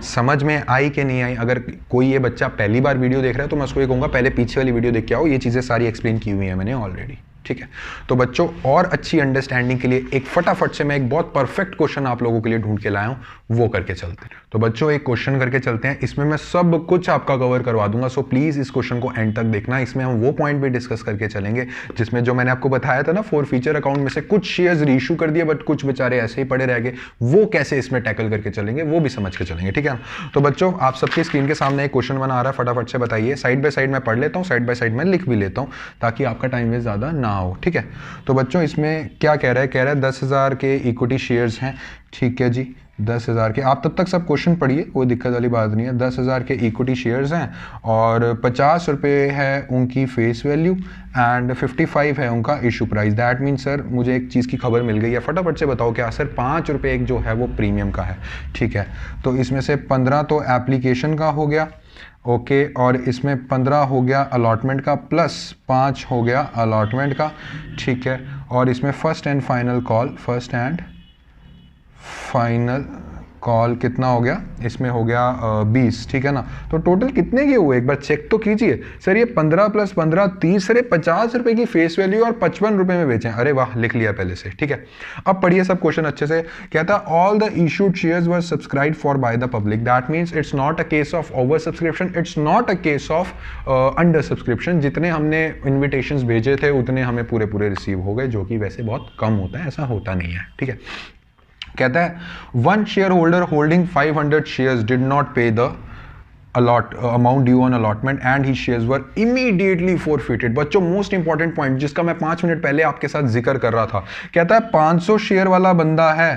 समझ में आई कि नहीं आई? अगर कोई ये बच्चा पहली बार वीडियो देख रहा है तो मैं उसको ये कहूँगा पहले पीछे वाली वीडियो देख के आओ, ये चीज़ें सारी एक्सप्लेन की हुई है मैंने ऑलरेडी। ठीक है, तो बच्चों और अच्छी अंडरस्टैंडिंग के लिए एक फटाफट से मैं एक बहुत परफेक्ट क्वेश्चन आप लोगों के लिए ढूंढ के लाया हूं, वो करके चलते हैं। तो बच्चों एक क्वेश्चन करके चलते हैं, इसमें मैं सब कुछ आपका कवर करवा दूंगा, सो प्लीज इस क्वेश्चन को एंड तक देखना। इसमें हम वो पॉइंट भी डिस्कस करके चलेंगे जिसमें जो मैंने आपको बताया था ना, 4 फीचर अकाउंट में से कुछ शेयर्स रीइश्यू कर दिए बट कुछ बेचारे ऐसे ही पड़े रह गए, वो कैसे इसमें टैकल करके चलेंगे वो भी समझ के चलेंगे। ठीक है, तो बच्चों आप सबकी स्क्रीन के सामने एक क्वेश्चन बना रहा है, फटाफट से बताइए। साइड बाय साइड मैं पढ़ लेता हूँ, साइड बाय साइड मैं लिख भी लेता हूँ ताकि आपका टाइम वेस्ट ज्यादा ना हो। ठीक है, तो बच्चों इसमें क्या कह रहा है, 10,000 के इक्विटी शेयर्स हैं। ठीक है जी, 10,000 के, आप तब तक सब क्वेश्चन पढ़िए, कोई दिक्कत वाली बात नहीं है। 10,000 के इक्विटी शेयर्स हैं और 50 रुपये है उनकी फेस वैल्यू एंड 55 है उनका issue price. That mean sir मुझे एक चीज़ की खबर मिल गई है, फटाफट से बताओ क्या सर 5 रुपये एक जो है वो प्रीमियम का है। ठीक है, तो इसमें से 15 तो एप्लीकेशन का हो गया, ओके, और इसमें 15 हो गया अलॉटमेंट का, प्लस 5 हो गया अलॉटमेंट का। ठीक है, और इसमें फर्स्ट एंड फाइनल कॉल कितना हो गया, इसमें हो गया 20। ठीक है ना, तो टोटल कितने के हुए एक बार चेक तो कीजिए सर। ये 15 + 15 30, सर 50 रुपए की फेस वैल्यू और 55 रुपए में बेचें। अरे वाह, लिख लिया पहले से। ठीक है, अब पढ़िए सब क्वेश्चन अच्छे से। कहता है all the issued shares were subscribed for by the public. That means it's not a case of over subscription, it's not a case of under subscription. जितने हमने इन्विटेशंस भेजे थे उतने हमें पूरे रिसीव हो गए, जो कि वैसे बहुत कम होता है, ऐसा होता नहीं है। ठीक है, कहता है one shareholder holding 500 shares did not pay the amount due on allotment and he shares were immediately forfeited. बच्चों मोस्ट इंपॉर्टेंट पॉइंट जिसका मैं 5 मिनट पहले आपके साथ जिक्र कर रहा था, कहता है 500 शेयर वाला बंदा है,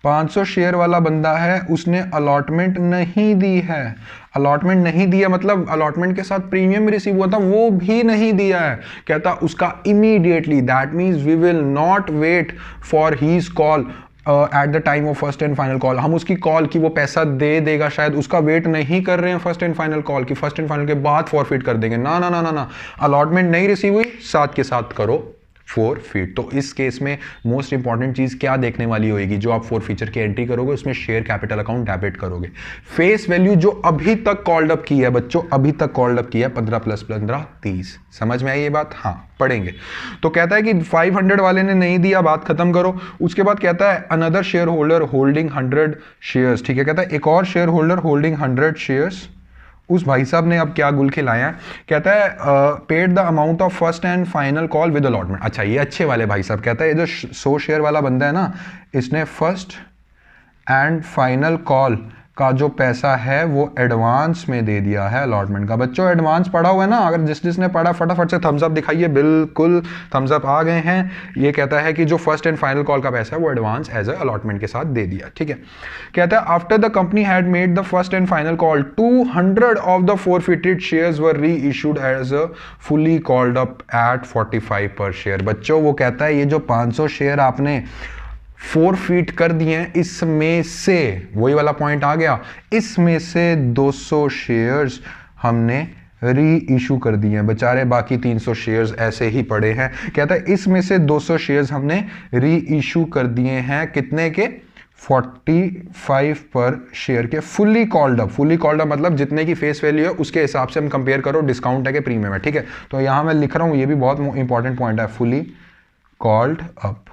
500 शेयर वाला बंदा है, उसने अलॉटमेंट नहीं दी है। अलॉटमेंट नहीं दिया मतलब अलॉटमेंट के साथ प्रीमियम रिसीव हुआ था वो भी नहीं दिया है। कहता उसका immediately, that means we will not wait for his call at the time of first and final call. हम उसकी कॉल की वो पैसा दे देगा शायद, उसका वेट नहीं कर रहे हैं फर्स्ट एंड फाइनल कॉल की, फर्स्ट एंड फाइनल के बाद फॉरफिट कर देंगे। ना ना ना ना ना, अलॉटमेंट नहीं रिसीव हुई, साथ के साथ करो 4 फीट। तो इस केस में मोस्ट इंपॉर्टेंट चीज क्या देखने वाली होगी, जो आप 4 फीचर की एंट्री करोगे उसमें शेयर कैपिटल अकाउंट डेबिट करोगे। फेस वैल्यू जो अभी तक कॉल्ड अप की है बच्चों, अभी तक कॉल्ड अप किया है 15 + 15 30। समझ में आई ये बात? हाँ, पढ़ेंगे। तो कहता है कि 500 वाले ने नहीं दिया, बात खत्म करो। उसके बाद कहता है another share holder holding 100 shares. ठीक है, कहता है एक और शेयर होल्डर होल्डिंग 100 शेयर्स, उस भाई साहब ने अब क्या गुल खिलाया है। कहता है paid the amount of first and final call with allotment. अच्छा, ये अच्छे वाले भाई साहब, कहता है ये जो 100 शेयर वाला बंदा है ना, इसने फर्स्ट एंड फाइनल कॉल का जो पैसा है वो एडवांस में दे दिया है अलॉटमेंट का। बच्चों एडवांस पढ़ा हुआ है ना, अगर जिसने पढ़ा फटाफट से थम्स अप दिखाइए। बिल्कुल थम्स अप आ गए हैं। ये कहता है कि जो फर्स्ट एंड फाइनल कॉल का पैसा है वो एडवांस एज अ अलॉटमेंट के साथ दे दिया। ठीक है, कहता है after the company had made the first and final call 200 of the forfeited shares were reissued as a fully called up at 45 per share. बच्चों वो कहता है ये जो 500 शेयर आपने 4 फीट कर दिए हैं, इसमें से वही वाला पॉइंट आ गया, इसमें से 200 शेयर्स हमने री इशू कर दिए हैं। बेचारे बाकी 300 शेयर्स ऐसे ही पड़े हैं। कहता है इसमें से 200 शेयर्स हमने री इशू कर दिए हैं, कितने के? 45 पर शेयर के, fully called up. Fully called up मतलब जितने की फेस वैल्यू है उसके हिसाब से हम कंपेयर करो, डिस्काउंट है कि प्रीमियम है। ठीक है, तो यहां मैं लिख रहा हूं, ये भी बहुत इंपॉर्टेंट पॉइंट है, फुली कॉल्ड अप।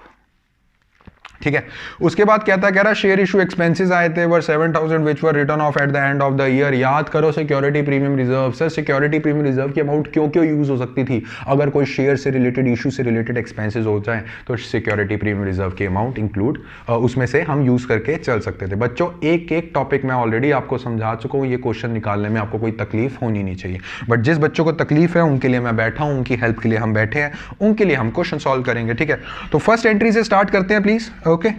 ठीक है, उसके बाद कह रहा है शेयर इशू एक्सपेंसेस आए थे were 7,000 which were written off at the end of the year. याद करो security premium reserve. Sir security premium reserve की अमाउंट क्यों क्यों यूज हो सकती थी? अगर कोई शेयर से रिलेटेड इशू से रिलेटेड एक्सपेंसेस हो जाए तो सिक्योरिटी प्रीमियम रिजर्व की अमाउंट इंक्लूड उसमें से हम यूज करके चल सकते थे। बच्चों एक एक टॉपिक मैं ऑलरेडी आपको समझा चुका हूँ, ये क्वेश्चन निकालने में आपको कोई तकलीफ होनी नहीं चाहिए, बट जिस बच्चों को तकलीफ है उनके लिए मैं बैठा हूँ, उनकी हेल्प के लिए हम बैठे हैं, उनके लिए हम क्वेश्चन सॉल्व करेंगे। ठीक है, तो फर्स्ट एंट्री से स्टार्ट करते हैं प्लीज। ओके,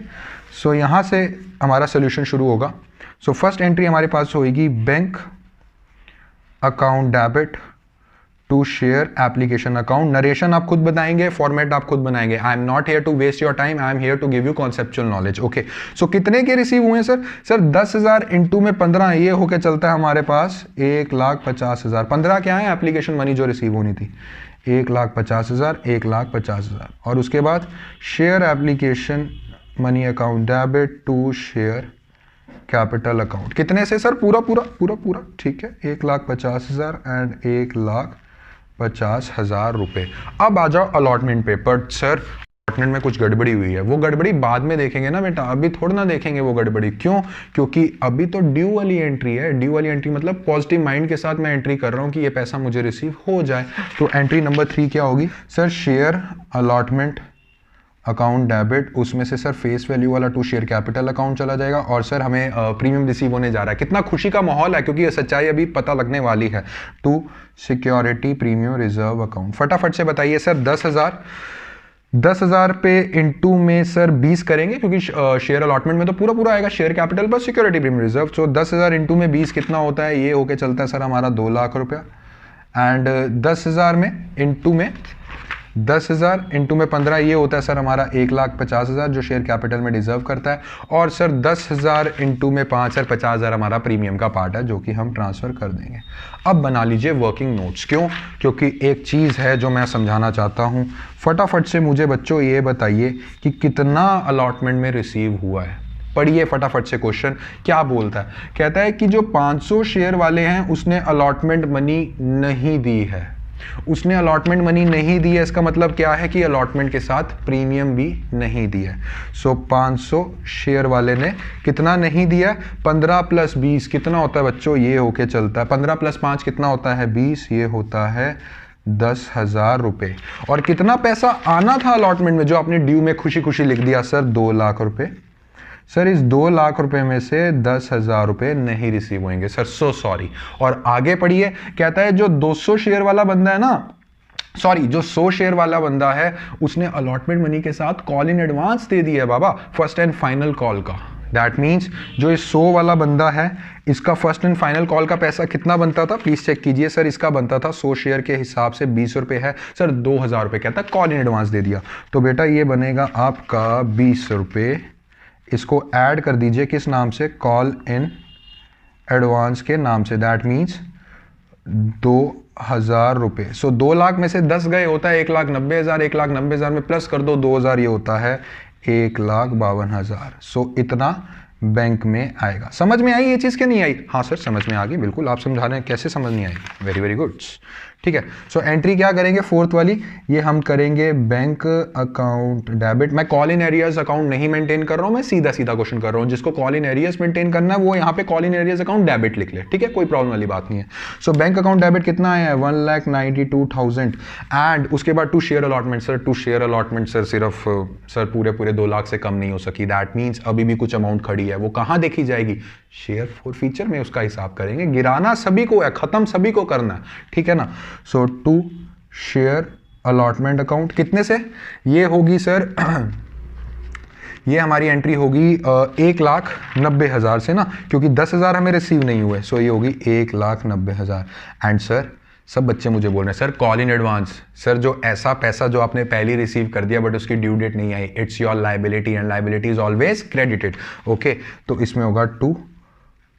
सो यहां से हमारा सोल्यूशन शुरू होगा। सो फर्स्ट एंट्री हमारे पास होगी bank account debit to share application account. Narration आप खुद बताएंगे, फॉर्मेट आप खुद बनाएंगे। I am not here to waste your time, I am here to give you conceptual knowledge. Okay, so कितने के रिसीव हुए सर? सर 10,000 इंटू में 15, ये होके चलता है हमारे पास 1,50,000। 15 क्या है? एप्लीकेशन मनी जो रिसीव होनी थी, 1,50,000, 1,50,000। और उसके बाद share application money account debit to share capital account. कितने से सर? पूरा पूरा पूरा पूरा, ठीक है, 1,50,000 एंड 1,50,000 रुपए। अब आ जाओ अलॉटमेंट पे। पर सर अलॉटमेंट में कुछ गड़बड़ी हुई है, वो गड़बड़ी बाद में देखेंगे ना बेटा, अभी थोड़ा ना देखेंगे वो गड़बड़ी। क्यों? क्योंकि अभी तो ड्यू वाली एंट्री है। ड्यू वाली एंट्री मतलब पॉजिटिव माइंड के साथ मैं एंट्री कर रहा हूं कि ये पैसा मुझे रिसीव हो जाए। तो एंट्री नंबर 3 क्या होगी sir? Share allotment account debit, उसमें से सर फेस वैल्यू वाला टू शेयर कैपिटल अकाउंट चला जाएगा। और सर हमें प्रीमियम रिसीव होने जा रहा है। कितना खुशी का माहौल है, क्योंकि ये सच्चाई अभी पता लगने वाली है। To security premium reserve account. फटाफट से बताइए सर। 10,000 पे इंटू में सर 20 करेंगे, क्योंकि शेयर अलॉटमेंट में तो पूरा पूरा आएगा, share capital plus security premium reserve. So 10,000 into में 20 कितना होता है? ये होके चलता है सर हमारा 2 लाख रुपया। एंड 10,000 में इंटू में 10,000 इंटू में 15, ये होता है सर हमारा 1,50,000 जो शेयर कैपिटल में डिजर्व करता है। और सर 10,000 इंटू में 5 सर 50,000 हमारा प्रीमियम का पार्ट है, जो कि हम ट्रांसफर कर देंगे। अब बना लीजिए वर्किंग नोट्स। क्यों? क्योंकि एक चीज़ है जो मैं समझाना चाहता हूँ। फटाफट से मुझे बच्चों ये बताइए कि कितना अलॉटमेंट में रिसीव हुआ है। पढ़िए फटाफट से क्वेश्चन क्या बोलता है। कहता है कि जो 500 शेयर वाले हैं उसने अलॉटमेंट मनी नहीं दी है। उसने अलॉटमेंट मनी नहीं दी है, इसका मतलब क्या है कि अलॉटमेंट के साथ प्रीमियम भी नहीं दिया। सो 500 शेयर वाले ने कितना नहीं दिया? 15 प्लस 20 कितना होता है बच्चों? ये होके चलता है 15 प्लस 5 कितना होता है? 20, ये होता है 10,000 रुपए। और कितना पैसा आना था अलॉटमेंट में जो आपने ड्यू में खुशी खुशी लिख दिया सर? 2 लाख रुपए। सर इस 2 लाख रुपए में से 10,000 रुपए नहीं रिसीव होंगे सर, सो सॉरी। और आगे पढ़िए, कहता है जो 200 शेयर वाला बंदा है ना, सॉरी जो 100 शेयर वाला बंदा है, उसने अलॉटमेंट मनी के साथ कॉल इन एडवांस दे दिया है बाबा, फर्स्ट एंड फाइनल कॉल का। दैट मीन्स जो इस 100 वाला बंदा है, इसका फर्स्ट एंड फाइनल कॉल का पैसा कितना बनता था? प्लीज चेक कीजिए सर। इसका बनता था 100 शेयर के हिसाब से 20 रुपए है सर, 2,000 रुपए कहता है कॉल इन एडवांस दे दिया। तो बेटा ये बनेगा आपका 20 रुपए। इसको ऐड कर दीजिए किस नाम से? कॉल इन एडवांस के नाम से। दैट मीन्स 2,000 रुपए। सो 2 लाख में से 10 गए, होता है 1,90,000। 1,90,000 में प्लस कर दो 2,000, ये होता है 1,52,000। सो इतना बैंक में आएगा। समझ में आई ये चीज़? क्या नहीं आई? हाँ सर समझ में आ गई, बिल्कुल आप समझा रहे हैं। कैसे समझ नहीं आई? वेरी वेरी गुड, ठीक है। सो एंट्री क्या करेंगे? 4th वाली, ये हम करेंगे बैंक अकाउंट डेबिट। मैं कॉल इन एरियर्स अकाउंट नहीं मेंटेन कर रहा हूँ, मैं सीधा सीधा क्वेश्चन कर रहा हूँ। जिसको कॉल इन एरियर्स मेंटेन करना है वो यहाँ पे call in arrears account debit लिख ले, ठीक है, कोई प्रॉब्लम वाली बात नहीं है। सो बैंक अकाउंट डेबिट कितना आया है? 1,92,000। एंड उसके बाद to share allotment. Sir to share allotment sir सिर्फ सर पूरे 2 लाख से कम नहीं हो सकी। दैट मीन्स अभी भी कुछ अमाउंट खड़ी है। वो कहाँ देखी जाएगी? शेयर फॉर फीचर में उसका हिसाब करेंगे। गिराना सभी को है, खत्म सभी को करना है, ठीक है ना। सो टू शेयर अलॉटमेंट अकाउंट कितने से? ये होगी सर ये हमारी एंट्री होगी 1,90,000 से ना, क्योंकि 10,000 हमें रिसीव नहीं हुए। सो ये होगी 1,90,000। एंड सर सब बच्चे मुझे बोल रहे हैं sir call in advance. Sir जो ऐसा पैसा जो आपने पहले रिसीव कर दिया बट उसकी ड्यू डेट नहीं आई, it's your liability and liability is always credited. Okay, तो इसमें होगा to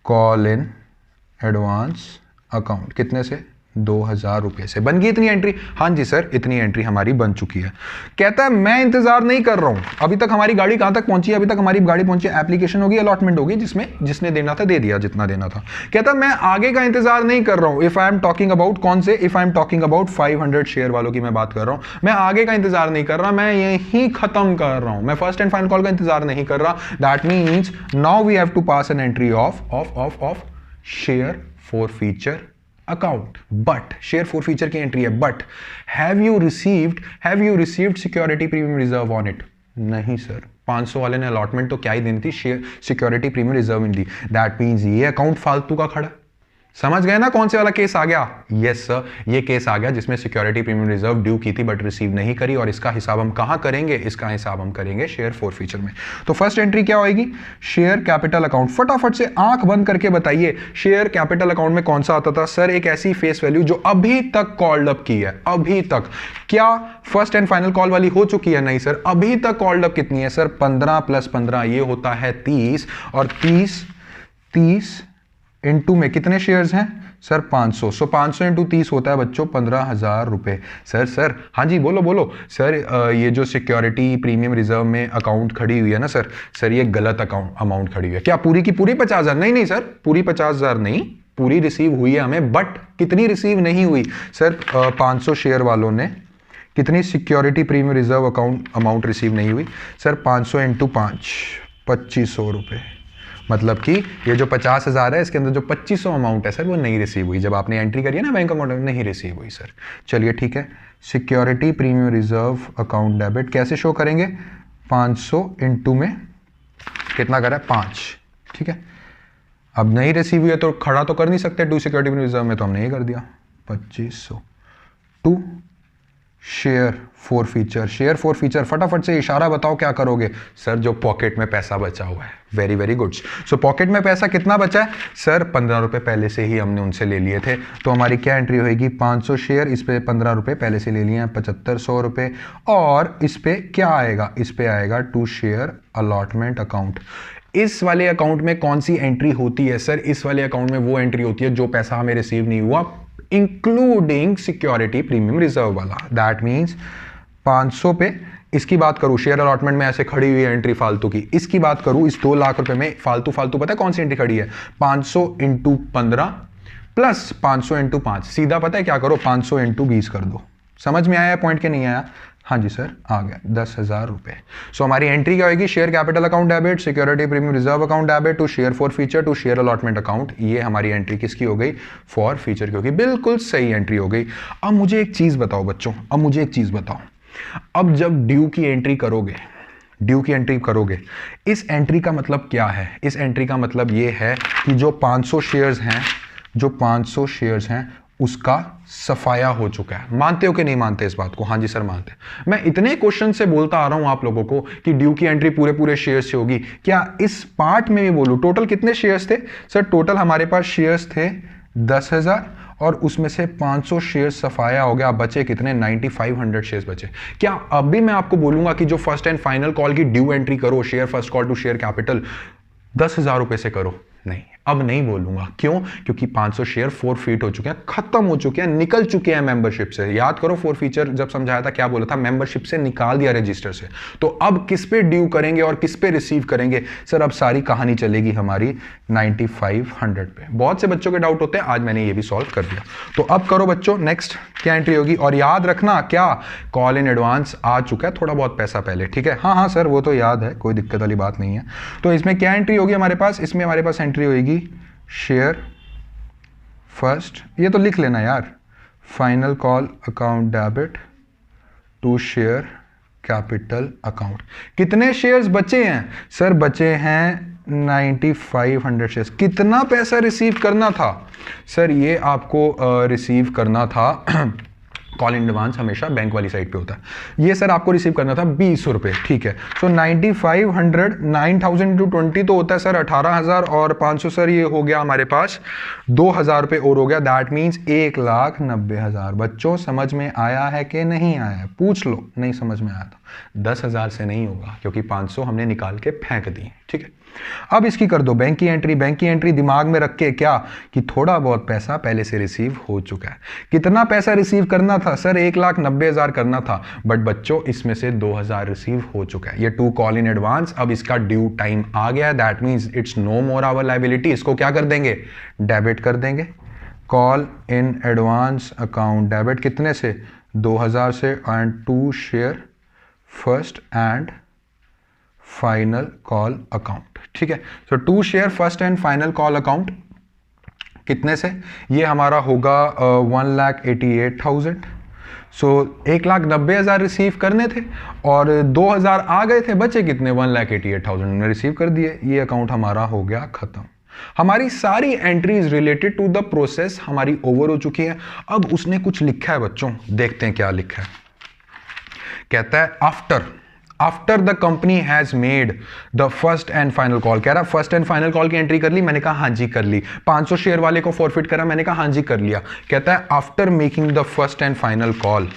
call in advance account. कितने से? 2,000 रुपये से। बन गई इतनी एंट्री? हाँ जी सर, इतनी एंट्री हमारी बन चुकी है। कहता है मैं इंतजार नहीं कर रहा हूं, अभी तक हमारी गाड़ी कहां तक पहुंची है? अभी तक हमारी गाड़ी पहुंची है, एप्लीकेशन होगी, अलॉटमेंट होगी, जिसमें जिसने देना था दे दिया जितना देना था। कहता है मैं आगे का इंतजार नहीं कर रहा हूं। If I am talking about कौन से? If I am talking about 500 share वालों की मैं बात कर रहा हूं। मैं आगे का इंतजार नहीं कर रहा, मैं यही खत्म कर रहा हूं। मैं फर्स्ट एंड फाइनल कॉल का इंतजार नहीं कर रहा। That means now we have to pass an entry of share forfeiture account. But share forfeiture की एंट्री है, but have you received security premium reserve on it? नहीं sir, 500 वाले ने अलॉटमेंट तो क्या ही देनी थी, शेयर सिक्योरिटी प्रीमियम रिजर्व इन दी। दैट मीन्स ये अकाउंट फालतू का खड़ा। समझ गए ना कौन से वाला केस आ गया? यस सर, ये केस आ गया जिसमें सिक्योरिटी प्रीमियम रिजर्व ड्यू की थी बट रिसीव नहीं करी, और इसका हिसाब हम कहां करेंगे? इसका हिसाब हम करेंगे शेयर फॉरफीचर में। तो फर्स्ट एंट्री क्या होगी? Share capital account. फटाफट से आंख बंद करके बताइए, शेयर कैपिटल अकाउंट में कौन सा आता था? सर एक ऐसी फेस वैल्यू जो अभी तक कॉल्ड अप की है, अभी तक। क्या फर्स्ट एंड फाइनल कॉल वाली हो चुकी है? नहीं सर, अभी तक कॉल्ड अप कितनी है सर? 15 + 15 ये होता है 30, और 30 इंटू में कितने शेयर्स हैं सर? 500। सो 500 इंटू 30 होता है बच्चों 15,000 रुपए। सर हाँ जी बोलो बोलो सर। ये जो सिक्योरिटी प्रीमियम रिजर्व में अकाउंट खड़ी हुई है ना सर ये गलत अमाउंट खड़ी हुई है। क्या पूरी की पूरी 50,000? नहीं सर, पूरी 50,000 नहीं, पूरी रिसीव हुई है हमें, बट कितनी रिसीव नहीं हुई सर? 500 शेयर वालों ने कितनी security premium reserve account amount receive नहीं हुई सर? 500 इंटू 5 2500 रुपये। मतलब कि ये जो 50,000 है इसके अंदर जो 2500 अमाउंट है सर वो नहीं रिसीव हुई, जब आपने एंट्री करी है ना बैंक अकाउंट में, नहीं रिसीव हुई सर। चलिए ठीक है, security premium reserve account debit कैसे शो करेंगे? 500 इंटू में कितना करा है? 5। ठीक है, अब नहीं रिसीव हुई है तो खड़ा तो कर नहीं सकते टू सिक्योरिटी प्रीमियम रिजर्व में, तो हमने ये कर दिया 2500 to share forfeiture. Share forfeiture फटाफट से इशारा बताओ क्या करोगे? सर जो पॉकेट में पैसा बचा हुआ है। Very very good. So pocket में पैसा कितना बचा है सर? 15 रुपए पहले से ही हमने उनसे ले लिए थे, तो हमारी क्या एंट्री होगी? 500 शेयर, इस पे 15 रुपए पहले से ले लिए हैं, 7500 रुपए, और इस पे क्या आएगा? इस पे आएगा टू शेयर अलॉटमेंट अकाउंट। इस वाले अकाउंट में कौन सी एंट्री होती है सर? इस वाले अकाउंट में वो एंट्री होती है जो पैसा हमें रिसीव नहीं हुआ, इंक्लूडिंग सिक्योरिटी प्रीमियम रिजर्व वाला। दैट मीन्स 500 पे इसकी बात करूं, शेयर अलॉटमेंट में ऐसे खड़ी हुई है एंट्री फालतू की, इसकी बात करूं, इस 2 लाख रुपए में फालतू पता है कौन सी एंट्री खड़ी है? 500 इंटू 15 प्लस 500 इंटू 5। सीधा पता है क्या करो? 500 इंटू 20 कर दो। समझ में आया पॉइंट के नहीं आया? हाँ जी सर आ गया, 10,000 रुपए। सो हमारी एंट्री क्या होगी? Share capital account debit, security premium reserve account debit to share forfeiture to share allotment account. ये हमारी एंट्री किसकी हो गई? फॉरफीचर की होगी। बिल्कुल सही एंट्री हो गई। अब मुझे एक चीज बताओ बच्चों, अब जब ड्यू की एंट्री करोगे, इस एंट्री का मतलब क्या है? इस एंट्री का मतलब ये है कि जो 500 शेयर्स हैं उसका सफाया हो चुका है। मानते हो कि नहीं मानते इस बात को? हाँ जी सर मानते। मैं इतने क्वेश्चन से बोलता आ रहा हूं आप लोगों को कि ड्यू की एंट्री पूरे शेयर्स से होगी। क्या इस पार्ट में भी बोलूं? टोटल कितने शेयर्स थे सर? टोटल हमारे पास शेयर्स थे 10,000, और उसमें से 500 शेयर्स सफाया हो गया, बचे कितने? 9500 शेयर्स बचे। क्या अभी मैं आपको बोलूंगा कि जो फर्स्ट एंड फाइनल कॉल की ड्यू एंट्री करो, share first call to share capital 10,000 रुपए से करो? नहीं, अब नहीं बोलूंगा। क्यों? क्योंकि 500 शेयर फॉरफीट हो चुके हैं, खत्म हो चुके हैं, निकल चुके हैं मेंबरशिप से। याद करो फॉरफीचर जब समझाया था क्या बोला था? मेंबरशिप से निकाल दिया रजिस्टर से। तो अब किस पे ड्यू करेंगे और किस पे रिसीव करेंगे सर? अब सारी कहानी चलेगी हमारी 9500 पे। बहुत से बच्चों के डाउट होते हैं, आज मैंने ये भी सॉल्व कर दिया। तो अब करो बच्चों, नेक्स्ट क्या एंट्री होगी? और याद रखना क्या कॉल इन एडवांस आ चुका है, थोड़ा बहुत पैसा पहले। ठीक है, हाँ सर वो तो याद है, कोई दिक्कत वाली बात नहीं है। तो इसमें क्या एंट्री होगी हमारे पास? इसमें हमारे पास एंट्री होगी शेयर फर्स्ट, ये तो लिख लेना यार, final call account debit to share capital account. कितने शेयर्स बचे हैं सर? बचे हैं 9500 शेयर्स। कितना पैसा रिसीव करना था सर? ये आपको रिसीव करना था कॉल इन एडवांस हमेशा बैंक वाली साइड पे होता है। ये सर आपको रिसीव करना था 20 रुपए। ठीक है, सो 9500 9000 इंटू 20 तो होता है सर 18,000, और 500 सर ये हो गया हमारे पास 2,000 रुपए और हो गया। That means 1,90,000। बच्चों समझ में आया है कि नहीं आया है? पूछ लो, नहीं समझ में आया तो 10,000 से नहीं होगा, क्योंकि 500 हमने निकाल के फेंक दी। ठीक है, अब इसकी कर दो बैंक की एंट्री दिमाग में रख के क्या कि थोड़ा बहुत पैसा पहले से रिसीव हो चुका है। कितना पैसा रिसीव करना था सर? 1,90,000 करना था, बट बच्चों इसमें से 2,000 रिसीव हो चुका है। ये टू कॉल इन एडवांस, अब इसका ड्यू टाइम आ गया है। That means it's no more our liability. इसको क्या कर देंगे? डेबिट कर देंगे। Call in advance account debit कितने से? 2,000 से, and to share first and final call account. ठीक है, so to share first and final call account कितने से? ये हमारा होगा 1,88,000। सो 1,90,000 रिसीव करने थे और 2,000 आ गए थे, बचे कितने? 1,88,000 ने रिसीव कर दिए। ये अकाउंट हमारा हो गया खत्म। हमारी सारी entries related to the process हमारी ओवर हो चुकी है। अब उसने कुछ लिखा है बच्चों, देखते हैं क्या लिखा है। कहता है after the company has made the first and final call. कह रहा फर्स्ट एंड फाइनल कॉल की एंट्री कर ली, मैंने कहा हाँ जी कर ली। 500 शेयर वाले को फॉरफिट करा, मैंने कहा हाँ जी कर लिया। कहता है after making the first and final call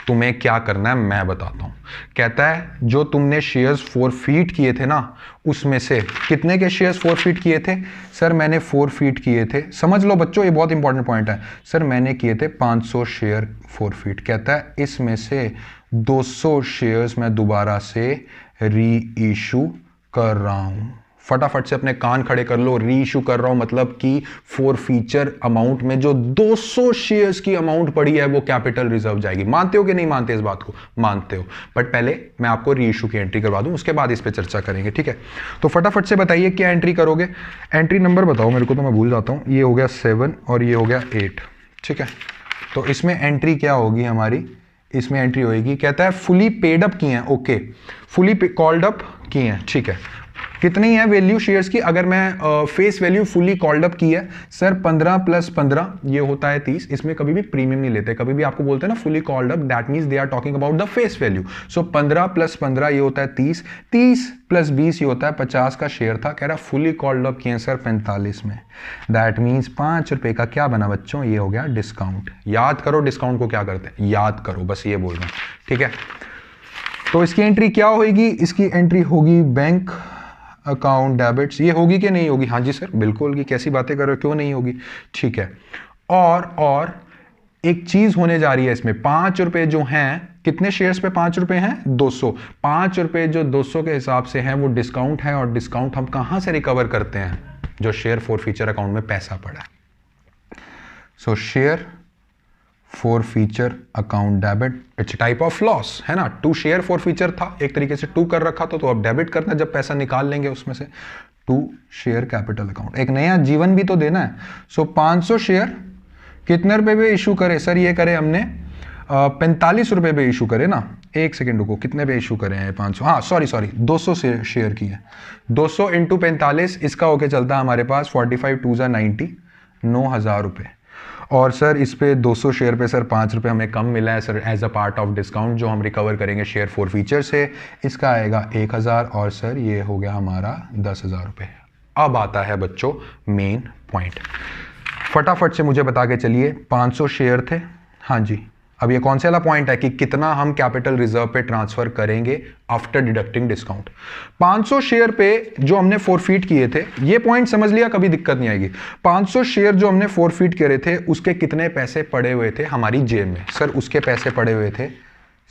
तुम्हें क्या करना है मैं बताता हूं। कहता है जो तुमने शेयर्स फॉरफिट किए थे ना, उसमें से कितने के शेयर्स फॉरफिट किए थे? सर मैंने फॉरफिट किए थे, समझ लो बच्चों ये बहुत इंपॉर्टेंट पॉइंट है। सर मैंने किए थे 500 शेयर फॉरफिट। कहता है इसमें से 200 शेयर्स मैं दोबारा से री इशू कर रहा हूं। फटाफट से अपने कान खड़े कर लो, री इशू कर रहा हूं मतलब कि फॉरफीचर अमाउंट में जो 200 शेयर्स की अमाउंट पड़ी है वो कैपिटल रिजर्व जाएगी। मानते हो कि नहीं मानते इस बात को? मानते हो, बट पहले मैं आपको री इशू की एंट्री करवा दूं, उसके बाद इस पे चर्चा करेंगे, ठीक है? तो फटाफट से बताइए क्या एंट्री करोगे। एंट्री नंबर बताओ मेरे को, तो मैं भूल जाता हूं। ये हो गया 7 और ये हो गया 8, ठीक है? तो इसमें एंट्री क्या होगी हमारी? इसमें एंट्री होगी, कहता है फुली पेड अप किए हैं, ओके, फुली कॉल्ड अप किए हैं, ठीक है। कितनी है वैल्यू शेयर्स की? अगर मैं face value fully called up की है सर 15 + 15 ये होता है 30। इसमें कभी भी प्रीमियम नहीं लेते, कभी भी आपको बोलते हैं ना fully called up, that means they are talking about the face value. So 15 + 15 ये होता है 30, 30 + 20 ये होता है 50 का शेयर था। कह रहा फुली कॉल्ड अप किए सर 45 में, दैट मींस 5 रुपए का क्या बना बच्चों? ये हो गया डिस्काउंट। याद करो डिस्काउंट को क्या करते हैं, याद करो, बस ये बोल रहा हूं, ठीक है? तो इसकी एंट्री क्या होगी? इसकी एंट्री होगी बैंक अकाउंट डेबिट्स। ये होगी कि नहीं होगी? हाँ जी सर बिल्कुल होगी, कैसी बातें कर रहे हो, क्यों नहीं होगी, ठीक है? और एक चीज होने जा रही है इसमें, 5 रुपए जो हैं, कितने शेयर्स पे 5 रुपए हैं? 200। 5 रुपए जो 200 के हिसाब से हैं वो डिस्काउंट है, और डिस्काउंट हम कहां से रिकवर करते हैं? जो शेयर फॉरफीचर अकाउंट में पैसा पड़ा है। सो share forfeiture account debit, it's type of loss, है ना? टू शेयर फॉरफीचर था, एक तरीके से टू कर रखा था, तो अब डेबिट करना जब पैसा निकाल लेंगे उसमें से। टू शेयर कैपिटल अकाउंट, एक नया जीवन भी तो देना है। सो 500 शेयर कितने रुपए पे इशू करे? सर ये करे हमने 45 रुपए पे इशू करे ना। एक सेकेंड रुको, कितने पे इशू करे हैं? 500, हाँ सॉरी 200 शेयर की है। 200 × 45, इसका होके चलता है हमारे पास 45 × 2 = 90, 9,000 रुपये। और सर इस पे 200 शेयर पे सर 5 रुपये हमें कम मिला है sir, as a part of discount जो हम रिकवर करेंगे शेयर फॉरफीचर से। इसका आएगा 1,000, और सर ये हो गया हमारा 10,000 रुपये। अब आता है बच्चों मेन पॉइंट, फटाफट से मुझे बता के चलिए। 500 शेयर थे, हाँ जी। अब ये कौन सा वाला पॉइंट है कि कितना हम कैपिटल रिजर्व पे ट्रांसफर करेंगे आफ्टर डिडक्टिंग डिस्काउंट। 500 शेयर पे जो हमने फॉरफीट किए थे, ये पॉइंट समझ लिया, कभी दिक्कत नहीं आएगी। 500 शेयर जो हमने फॉरफीट करे थे उसके कितने पैसे पड़े हुए थे हमारी जेब में? सर उसके पैसे पड़े हुए थे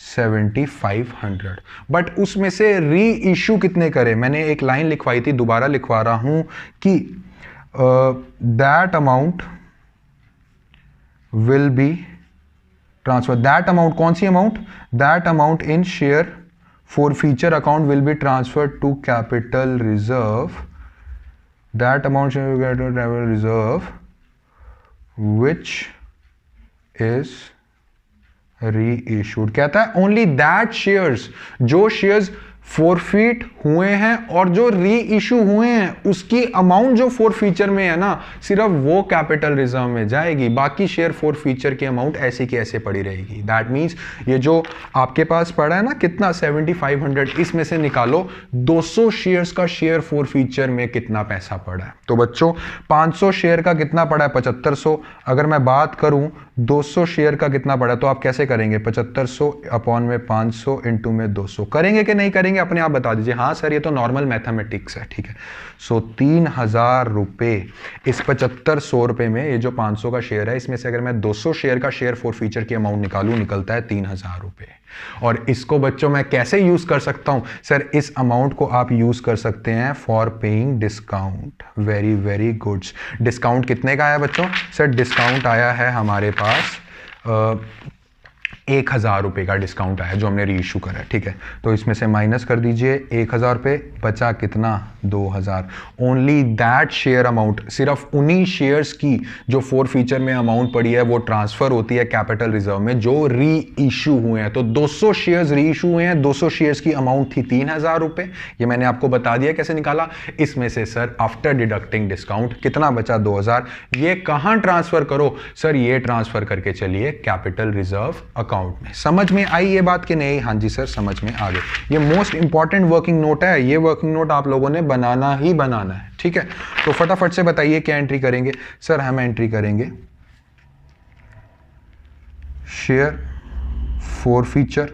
7,500, बट उसमें से री इशू कितने करे? मैंने एक लाइन लिखवाई थी, दोबारा लिखवा रहा हूं कि that amount will be transfer. That amount, कौन सी amount? That amount in share forfeiture account will be transferred to capital reserve. That amount reserve which is reissued. कहता है ओनली दैट शेयर्स, जो शेयर्स फॉरफीट हुए हैं और जो री इशू हुए हैं उसकी अमाउंट जो फॉरफीचर में है ना, सिर्फ वो कैपिटल रिजर्व में जाएगी, बाकी शेयर फॉरफीचर की अमाउंट ऐसी की ऐसे पड़ी रहेगी। दैट मींस ये जो आपके पास पड़ा है ना कितना 7,500, इसमें से निकालो 200 शेयर्स का शेयर फॉरफीचर में कितना पैसा पड़ा है। तो बच्चों 500 शेयर का कितना पड़ा है? 7,500। अगर मैं बात करूं 200 शेयर का कितना पड़ा, तो आप कैसे करेंगे? 7,500 अपॉन में 500 इंटू में 200। करेंगे कि नहीं करेंगे? अपने आप बता दीजिए। हाँ सर ये तो नॉर्मल मैथमेटिक्स है, ठीक है। सो 3,000 रुपए इस 7,500 रुपए में, ये जो 500 का शेयर है इसमें से अगर मैं 200 शेयर का शेयर फॉरफीचर की अमाउंट निकालूं, निकलता है 3,000 रुपए। और इसको बच्चों मैं कैसे यूज कर सकता हूं? सर इस अमाउंट को आप यूज कर सकते हैं for paying discount. Very very goods. Discount कितने का आया बच्चों? सर डिस्काउंट आया है हमारे पास 1,000 रुपये का डिस्काउंट आया जो हमने री इशू करा है, ठीक है। तो इसमें से माइनस कर दीजिए 1,000 रुपये, बचा कितना 2,000। ओनली दैट शेयर अमाउंट, सिर्फ उन्हीं शेयर्स की जो फोर फीचर में अमाउंट पड़ी है वो ट्रांसफर होती है कैपिटल रिजर्व में जो री इशू हुए हैं। तो 200 शेयर्स री इशू हुए हैं, 200 शेयर्स की अमाउंट थी 3,000 रुपये। ये मैंने आपको बता दिया कैसे निकाला। इसमें से सर आफ्टर डिडक्टिंग डिस्काउंट कितना बचा 2,000। ये कहां ट्रांसफर करो सर, ये ट्रांसफर करके चलिए कैपिटल रिजर्व अकाउंट में। समझ में आई ये बात कि नहीं? हाँ जी सर समझ में आ गई। ये मोस्ट इंपॉर्टेंट वर्किंग नोट है, ये वर्किंग नोट आप लोगों ने बनाना ही बनाना है, ठीक है। तो फटाफट से बताइए क्या एंट्री करेंगे सर? हम एंट्री करेंगे share forfeiture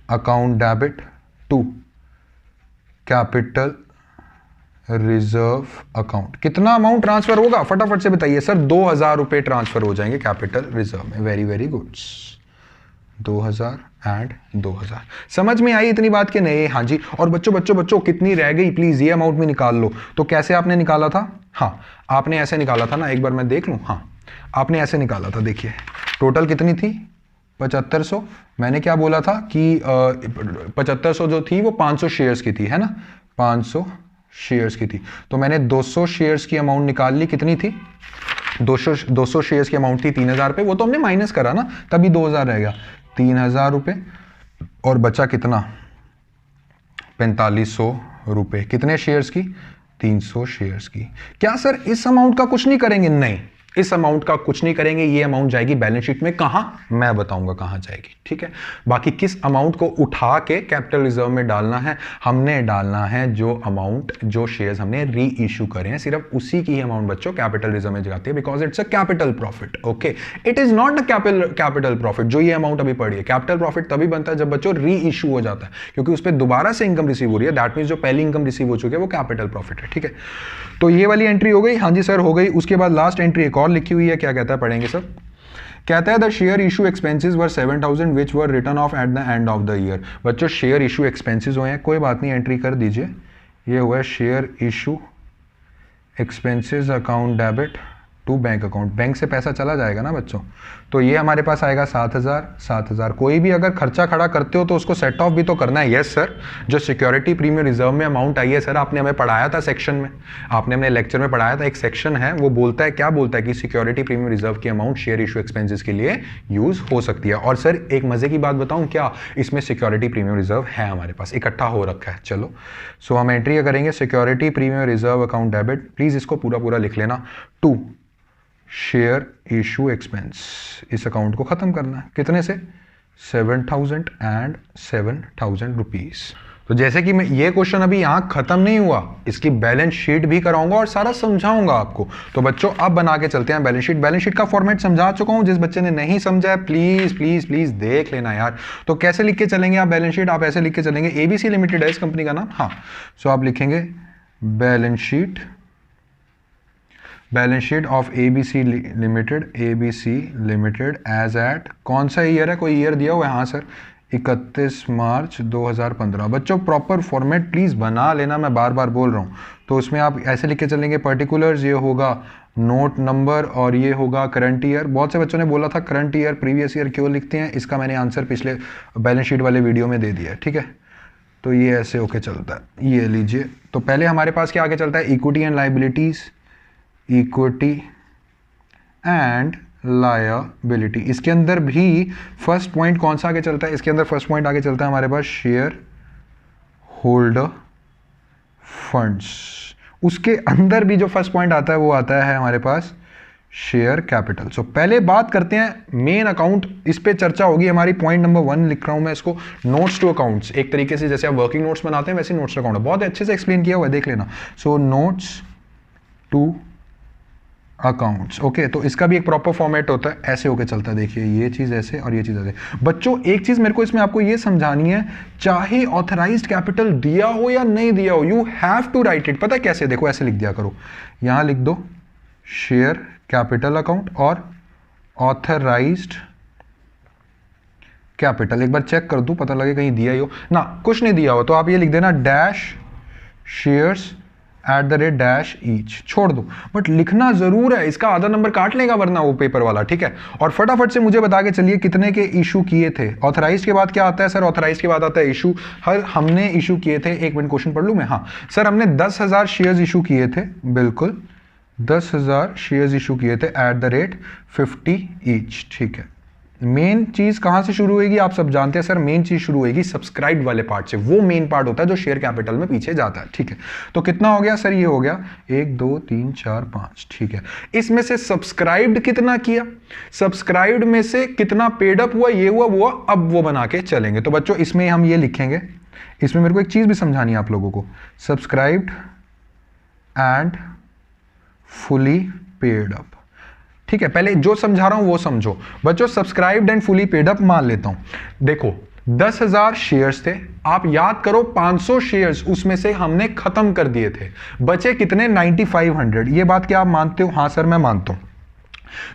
account debit to capital reserve account. कितना अमाउंट ट्रांसफर होगा फटाफट से बताइए सर? 2,000 रुपये ट्रांसफर हो जाएंगे कैपिटल रिजर्व में। Very very good, 2,000 and 2,000। समझ में आई इतनी बात के नहीं? हाँ जी। और बच्चों कितनी रह गई प्लीज ये अमाउंट में निकाल लो। तो कैसे आपने निकाला था? हाँ आपने ऐसे निकाला था ना, एक बार मैं देख लूं। हाँ आपने ऐसे निकाला था, देखिए टोटल कितनी थी 7500। मैंने क्या बोला था कि 7500 जो थी वो 500 शेयर्स की थी, है ना, 500 शेयर्स की थी। तो मैंने 200 शेयर्स की अमाउंट निकाल ली, कितनी थी 200 शेयर्स की अमाउंट थी 3,000 रुपये। वो तो हमने माइनस करा ना, तभी 2,000 रहेगा, 3,000 रुपये। और बचा कितना 4,500 रुपये। कितने शेयर्स की? 300 शेयर्स की। क्या सर इस अमाउंट का कुछ नहीं करेंगे? नहीं, इस अमाउंट का कुछ नहीं करेंगे। ये अमाउंट जाएगी बैलेंस शीट में। कहां? मैं बताऊंगा कहां जाएगी, ठीक है। बाकी किस अमाउंट को उठा के कैपिटल रिजर्व में डालना है? हमने डालना है जो अमाउंट, जो शेयर्स हमने री इशू करे हैं, सिर्फ उसी की ही अमाउंट बच्चों कैपिटल रिजर्व में जाती है, because it's a capital profit. Okay, it is not a capital profit. जो ये अमाउंट अभी पड़ी है, कैपिटल प्रॉफिट तभी बनता है जब बच्चों री इशू हो जाता है, क्योंकि उस पर दोबारा से इनकम रिसीव हो रही है। दैट मीन जो पहली इनकम रिसीव हो चुकी है वो कैपिटल प्रॉफिट है, ठीक है। तो ये वाली एंट्री हो गई। हाँ जी सर हो गई। उसके बाद लास्ट एंट्री एक और लिखी हुई है, क्या कहता है पढ़ेंगे सर? कहता है the share issue expenses were 7,000 which were written off at the end of the year. बच्चों शेयर इशू एक्सपेंसेस हुए हैं, कोई बात नहीं एंट्री कर दीजिए। ये हुआ है share issue expenses account debit to bank account. Bank से पैसा चला जाएगा ना बच्चों, तो ये हमारे पास आएगा 7,000। कोई भी अगर खर्चा खड़ा करते हो तो उसको सेट ऑफ भी तो करना है। यस सर, जो सिक्योरिटी प्रीमियम रिजर्व में अमाउंट आई है सर, आपने हमें पढ़ाया था सेक्शन में, आपने अपने लेक्चर में पढ़ाया था। एक सेक्शन है वो बोलता है, क्या बोलता है कि सिक्योरिटी प्रीमियम रिजर्व की अमाउंट शेयर इशू एक्सपेंसेस के लिए यूज हो सकती है। और सर एक मजे की बात बताऊं क्या, इसमें सिक्योरिटी प्रीमियम रिजर्व है हमारे पास, इकट्ठा हो रखा है। चलो सो हम एंट्री करेंगे security premium reserve account debit. Please इसको पूरा लिख लेना, टू शेयर इशू एक्सपेंस। इस अकाउंट को खत्म करना है कितने से? 7,000 एंड 7,000 रुपीज। तो जैसे कि मैं ये क्वेश्चन अभी यहां खत्म नहीं हुआ, इसकी बैलेंस शीट भी कराऊंगा और सारा समझाऊंगा आपको। तो बच्चों अब बना के चलते हैं बैलेंस शीट। बैलेंस शीट का फॉर्मेट समझा चुका हूं, जिस बच्चे ने नहीं समझा है प्लीज प्लीज प्लीज देख लेना यार। तो कैसे लिख के चलेंगे आप बैलेंस शीट? आप ऐसे लिख के चलेंगे, एबीसी लिमिटेड है इस कंपनी का नाम। हाँ सो आप लिखेंगे balance sheet of ABC limited as at, कौन सा ईयर है? कोई ईयर दिया हुआ है? हाँ सर 31 मार्च 2015। बच्चों प्रॉपर फॉर्मेट प्लीज बना लेना, मैं बार बार बोल रहा हूँ। तो उसमें आप ऐसे लिख के चलेंगे पर्टिकुलर्स, ये होगा नोट नंबर और ये होगा करंट ईयर। बहुत से बच्चों ने बोला था करंट ईयर प्रीवियस ईयर क्यों लिखते हैं, इसका मैंने आंसर पिछले बैलेंस शीट वाले वीडियो में दे दिया है, ठीक है। तो ये ऐसे होके चलता है, ये लीजिए। तो पहले हमारे पास क्या आगे चलता है? Equity and liabilities, equity and liability. इसके अंदर भी फर्स्ट पॉइंट कौन सा आगे चलता है? इसके अंदर फर्स्ट पॉइंट आगे चलता है हमारे पास शेयर होल्डर फंड्स। उसके अंदर भी जो फर्स्ट पॉइंट आता है वो आता है हमारे पास शेयर कैपिटल। सो पहले बात करते हैं मेन अकाउंट, इस पे चर्चा होगी हमारी। पॉइंट नंबर 1 लिख रहा हूं मैं इसको, नोट्स टू अकाउंट्स। एक तरीके से जैसे आप वर्किंग नोट्स बनाते हैं वैसे नोट्स टू अकाउंट, बहुत अच्छे से एक्सप्लेन किया हुआ है, देख लेना। So notes to accounts, okay. तो इसका भी एक प्रॉपर फॉर्मेट होता है, ऐसे होके चलता है। देखिए ये चीज ऐसे और ये चीज ऐसे। बच्चों एक चीज मेरे को इसमें आपको ये समझानी है, चाहे ऑथराइज्ड कैपिटल दिया हो या नहीं दिया हो, you have to write it. पता है कैसे? देखो ऐसे लिख दिया करो, यहां लिख दो शेयर कैपिटल अकाउंट और ऑथराइज्ड कैपिटल। एक बार चेक कर दूं, पता लगे कहीं दिया ही हो ना। कुछ नहीं दिया हो तो आप ये लिख देना डैश शेयर्स डैश ईच, छोड़ दो, बट लिखना जरूर है, इसका आधा नंबर काट लेगा वरना वो पेपर वाला, ठीक है। और फटाफट से मुझे बता के चलिए कितने के इशू किए थे। ऑथराइज के बाद क्या आता है सर? ऑथराइज के बाद आता है इशू। हमने इशू किए थे, एक मिनट क्वेश्चन पढ़ लूं मैं। हाँ सर, हमने 10,000 शेयर्स इशू किए थे, बिल्कुल 10,000 शेयर्स इशू किए थे @50 ईच, ठीक है। मेन चीज कहां से शुरू होगी आप सब जानते हैं सर, मेन चीज शुरू होगी सब्सक्राइब वाले पार्ट से, वो मेन पार्ट होता है जो शेयर कैपिटल में पीछे जाता है, ठीक है। तो कितना हो गया सर? ये हो गया 1 2 3 4 5, ठीक है। इसमें से सब्सक्राइब्ड कितना किया, सब्सक्राइब्ड में से कितना पेड अप हुआ, ये हुआ वो, अब वो बना के चलेंगे। तो बच्चों इसमें हम ये लिखेंगे, इसमें मेरे को एक चीज भी समझानी है आप लोगों को, subscribed and fully paid up, ठीक है। पहले जो समझा रहा हूं वो समझो बच्चों। Subscribed and fully paid up मान लेता हूं। देखो 10,000 शेयर्स थे, आप याद करो 500 शेयर्स उसमें से हमने खत्म कर दिए थे, बचे कितने? 9500। ये बात क्या आप मानते हो? हाँ सर मैं मानता हूं।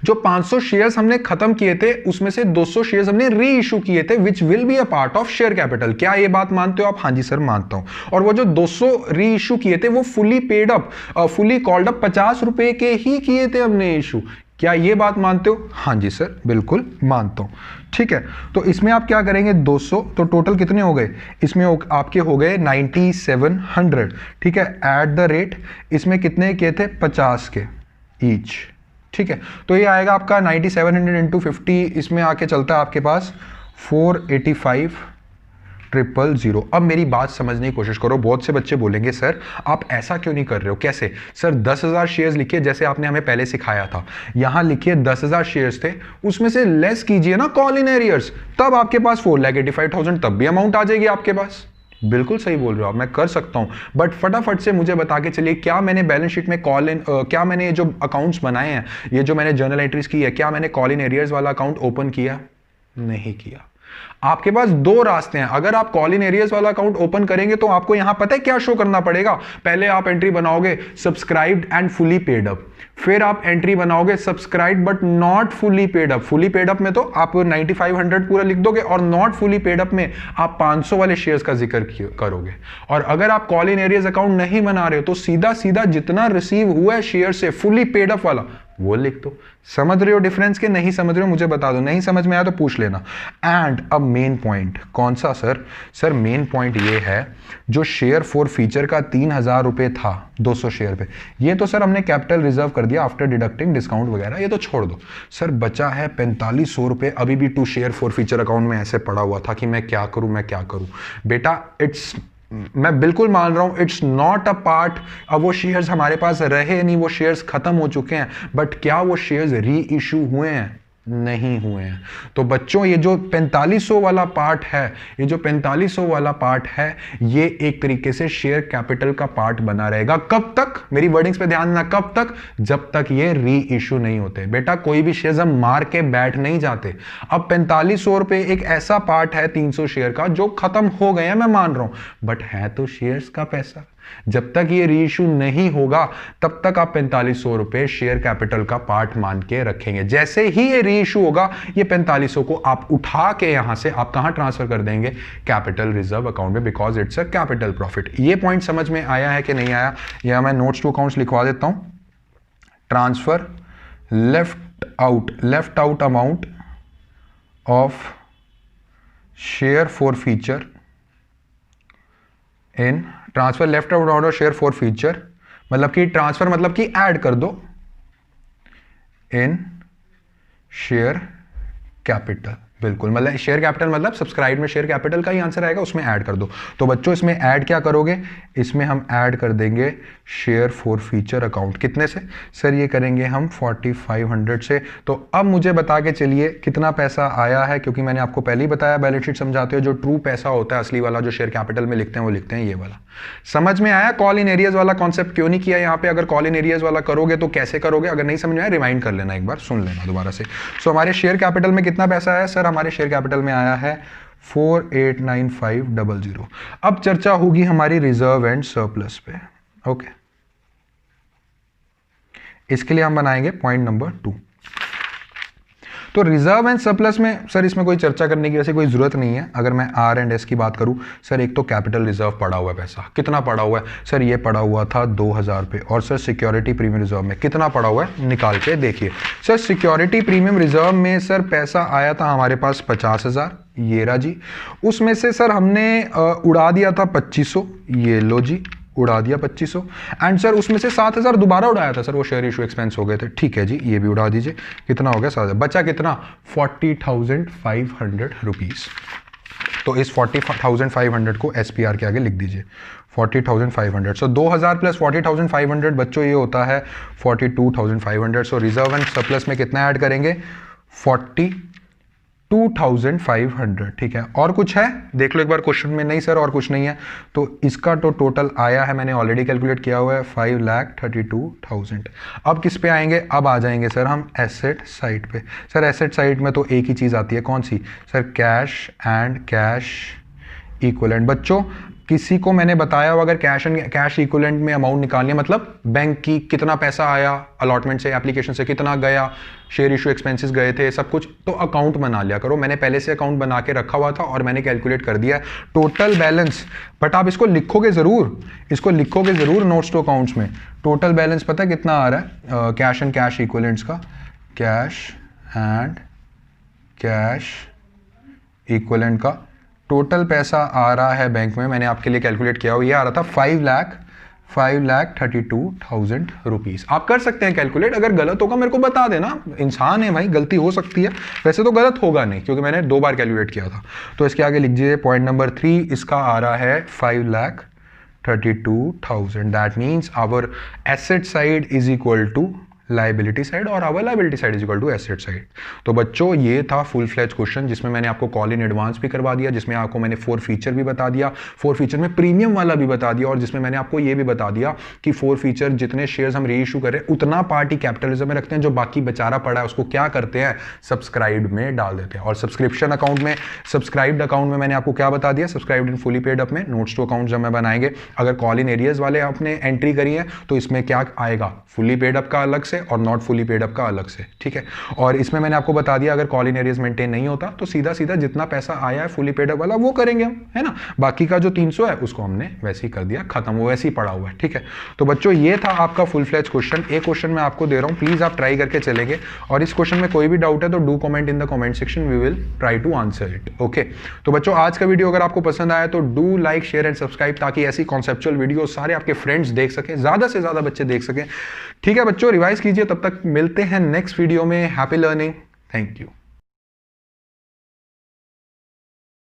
जो 500 शेयर्स हमने खत्म किए थे उसमें से 200 शेयर्स हमने री इशू किए थे, which will be a part of share capital. क्या ये बात मानते हो आप? हाँ जी सर मानता हूं। और वो जो 200 री इशू किए थे वो fully paid up, fully called up 50 रुपए के ही किए थे हमने इशू। क्या ये बात मानते हो? हाँ जी सर बिल्कुल मानता हूं, ठीक है। तो इसमें आप क्या करेंगे? 200, तो टोटल कितने हो गए इसमें? आपके हो गए 9700, ठीक है। इसमें कितने किए थे? 50 के ईच, ठीक है। तो ये आएगा आपका 9700 इंटू 50, इसमें आके चलता है आपके पास 485,000। अब मेरी बात समझने की कोशिश करो। बहुत से बच्चे बोलेंगे सर आप ऐसा क्यों नहीं कर रहे हो? कैसे सर? 10,000 शेयर्स लिखिए जैसे आपने हमें पहले सिखाया था, यहां लिखिए 10,000 शेयर्स थे, उसमें से लेस कीजिए ना कॉल इन एरियर्स, तब आपके पास 4,85,000 तब भी अमाउंट आ जाएगी आपके पास। बिल्कुल सही बोल रहे हो आप, मैं कर सकता हूं, बट फटाफट से मुझे बता के चलिए क्या मैंने बैलेंस शीट में कॉल इन, क्या मैंने ये जो अकाउंट्स बनाए हैं, ये जो मैंने जर्नल एंट्रीज की है, क्या मैंने कॉल इन एरियर्स वाला अकाउंट ओपन किया? नहीं किया। आपके पास दो रास्ते हैं। अगर आप कॉल इन एरियर्स वाला अकाउंट ओपन करेंगे तो आपको यहां पता है क्या शो करना पड़ेगा? पहले आप एंट्री बनाओगे subscribed and fully paid up, फिर आप एंट्री बनाओगे subscribed but not fully paid up. Fully paid up में तो आप 9500 पूरा लिख दोगे, और नॉट फुली पेड अप में आप 500 वाले शेयर्स का जिक्र करोगे। और अगर आप कॉल इन एरियर्स अकाउंट नहीं बना रहे हो तो सीधा सीधा जितना रिसीव हुआ है शेयर से फुली पेड अप वाला वो लिख दो। समझ रहे हो डिफरेंस के? नहीं समझ रहे हो मुझे बता दो, नहीं समझ में आया तो पूछ लेना। एंड अब मेन पॉइंट कौन सा सर? सर मेन पॉइंट ये है जो शेयर फॉर फीचर का 3,000 रुपए था 200 शेयर पे, ये तो सर हमने कैपिटल रिजर्व कर दिया आफ्टर डिडक्टिंग डिस्काउंट वगैरह, ये तो छोड़ दो। सर बचा है 4500 रुपए अभी भी to share forfeiture account में ऐसे पड़ा हुआ था कि मैं क्या करूं बेटा। मैं बिल्कुल मान रहा हूं इट्स नॉट अ पार्ट। अब वो शेयर्स हमारे पास रहे नहीं, वो शेयर्स खत्म हो चुके हैं, बट क्या वो शेयर्स री इशू हुए हैं? नहीं हुए हैं। तो बच्चों ये जो 4500 वाला पार्ट है, ये जो 4500 वाला पार्ट है, ये एक तरीके से शेयर कैपिटल का पार्ट बना रहेगा। कब तक? मेरी वर्डिंग्स पे ध्यान देना, कब तक? जब तक ये री इशू नहीं होते। बेटा कोई भी शेयर हम मार के बैठ नहीं जाते। अब 4500 रुपए एक ऐसा पार्ट है 300 शेयर का जो खत्म हो गए हैं, मैं मान रहा हूं, बट है तो शेयर्स का पैसा। जब तक ये री इशू नहीं होगा तब तक आप 4500 रुपए शेयर कैपिटल का पार्ट मान के रखेंगे। जैसे ही ये री इशू होगा, ये 4500 को आप उठा के यहां से आप कहां ट्रांसफर कर देंगे? कैपिटल रिजर्व अकाउंट में, because it's a capital profit. ये पॉइंट समझ में आया है कि नहीं आया? या मैं नोट्स टू अकाउंट्स लिखवा देता हूं। Transfer left out amount of share for feature in transfer left out order share for feature, मतलब कि ट्रांसफर मतलब कि ऐड कर दो इन शेयर कैपिटल। बिल्कुल, मतलब शेयर कैपिटल मतलब सब्सक्राइब में शेयर कैपिटल का ही आंसर आएगा, उसमें ऐड कर दो। तो बच्चों इसमें ऐड क्या करोगे? इसमें हम ऐड कर देंगे शेयर फॉर फीचर अकाउंट। कितने से सर? ये करेंगे हम 4500 से। तो अब मुझे बता के चलिए कितना पैसा आया है, क्योंकि मैंने आपको पहले ही बताया बैलेंस शीट समझाते हो जो ट्रू पैसा होता है असली वाला जो शेयर कैपिटल में लिखते हैं वो लिखते हैं ये वाला। समझ में आया? कॉल इन एरियर्स वाला कॉन्सेप्ट क्यों नहीं किया यहाँ पे? अगर कॉल इन एरियर्स वाला करोगे तो कैसे करोगे? अगर नहीं समझ में आया रिमाइंड कर लेना, एक बार सुन लेना दोबारा से। सो हमारे शेयर कैपिटल में कितना पैसा आया सर? हमारे शेयर कैपिटल में आया है 489500। अब चर्चा होगी हमारी रिजर्व एंड सरप्लस पे। ओके, इसके लिए हम बनाएंगे पॉइंट नंबर 2। तो रिजर्व एंड सरप्लस में सर इसमें कोई चर्चा करने की वैसे कोई जरूरत नहीं है। अगर मैं आर एंड एस की बात करूं सर, एक तो कैपिटल रिजर्व पड़ा हुआ है, पैसा कितना पड़ा हुआ है सर, ये पड़ा हुआ था 2000 पे। और सर सिक्योरिटी प्रीमियम रिजर्व में कितना पड़ा हुआ है, निकाल के देखिए सर। सिक्योरिटी प्रीमियम रिजर्व में सर पैसा आया था हमारे पास 50,000, ये रहा जी। उसमें से सर हमने उड़ा दिया था 2500, ये लो जी, उड़ा दिया 2500। एंड सर उसमें से 7,000 दोबारा उड़ाया था सर, वो शेयर इशू एक्सपेंस हो गए थे, ठीक है जी, ये भी उड़ा दीजिए। कितना हो गया 7,000, बचा कितना 40,500 रुपीज़। तो इस 40,500 को SPR के आगे लिख दीजिए, 40,500। सो 2000 प्लस 40,500 बच्चों ये होता है 42,500। सो रिजर्व एंड सरप्लस में कितना ऐड करेंगे, 42,500, ठीक है। और कुछ है देख लो एक बार क्वेश्चन में, नहीं सर और कुछ नहीं है। तो इसका तो टोटल आया है, मैंने ऑलरेडी कैलकुलेट किया हुआ है, 5,32,000। अब किस पे आएंगे, अब आ जाएंगे सर हम एसेट साइड पे। सर एसेट साइड में तो एक ही चीज़ आती है, कौन सी sir, cash and cash equivalent. बच्चों किसी को मैंने बताया हो अगर कैश एंड कैश इक्विवेलेंट में अमाउंट निकालनी है, मतलब बैंक की कितना पैसा आया अलॉटमेंट से, एप्लीकेशन से कितना गया, शेयर इशू एक्सपेंसेस गए थे, सब कुछ, तो अकाउंट बना लिया करो। मैंने पहले से अकाउंट बना के रखा हुआ था और मैंने कैलकुलेट कर दिया टोटल बैलेंस। बट आप इसको लिखोगे ज़रूर, इसको लिखोगे ज़रूर नोट्स टू अकाउंट्स में। टोटल बैलेंस पता है कितना आ रहा है कैश एंड कैश इक्विवेलेंट्स का, कैश एंड कैश इक्विवेलेंट का टोटल पैसा आ रहा है बैंक में, मैंने आपके लिए कैलकुलेट किया हुआ, ये आ रहा था 5,32,000 रुपीज़। आप कर सकते हैं कैलकुलेट, अगर गलत होगा मेरे को बता देना, इंसान है भाई, गलती हो सकती है, वैसे तो गलत होगा नहीं क्योंकि मैंने 2 बार कैलकुलेट किया था। तो इसके आगे लिख दीजिए पॉइंट नंबर 3, इसका आ रहा है 5,32,000। That means our asset side is equal to liability side और our liability side is equal to asset side. तो बच्चों ये था फुल फ्लेज क्वेश्चन जिसमें मैंने आपको कॉल इन एडवांस भी करवा दिया, जिसमें आपको मैंने 4 फीचर भी बता दिया, 4 फीचर में प्रीमियम वाला भी बता दिया, और जिसमें मैंने आपको ये भी बता दिया कि 4 फीचर जितने शेयर्स हम री इशू कर रहे हैं उतना पार्टी कैपिटलिज्म में रखते हैं, जो बाकी बेचारा पड़ा है उसको क्या करते हैं, सब्सक्राइब में डाल देते हैं। और सब्सक्रिप्शन अकाउंट में, सब्सक्राइब्ड अकाउंट में मैंने आपको क्या बता दिया, सब्सक्राइब्ड इन फुली पेड अप में नोट्स टू अकाउंट जब मैं बनाएंगे, अगर कॉल इन एरियाज वाले आपने एंट्री करी है तो इसमें क्या आएगा, फुली पेड अप का अलग से और नॉट फुली पेड अप का अलग से, ठीक है। और इसमें मैंने आपको बता दिया अगर कॉल इन एरियाज मेंटेन नहीं होता तो सीधा सीधा जितना पैसा आया है फुली पेड अप वाला वो करेंगे हम, है ना। बाकी का जो 300 है उसको हमने वैसे ही कर दिया, खत्म, वो वैसे ही पड़ा हुआ है, ठीक है। तो बच्चों ये था आपका फुल फ्लेज क्वेश्चन। एक क्वेश्चन मैं आपको दे रहा हूं, प्लीज आप ट्राई करके चलेंगे, और इस क्वेश्चन में कोई भी डाउट है तो do comment in the comment section, we will try to answer it, okay. तो बच्चों आज का वीडियो अगर आपको पसंद आया तो do like, share and subscribe, ताकि ऐसी कॉन्सेप्चुअल वीडियो सारे आपके फ्रेंड्स देख सकें, ज्यादा से ज्यादा बच्चे देख सकें, ठीक है बच्चों। रिवाइज कीजिए, तब तक मिलते हैं नेक्स्ट वीडियो में। Happy learning, thank you.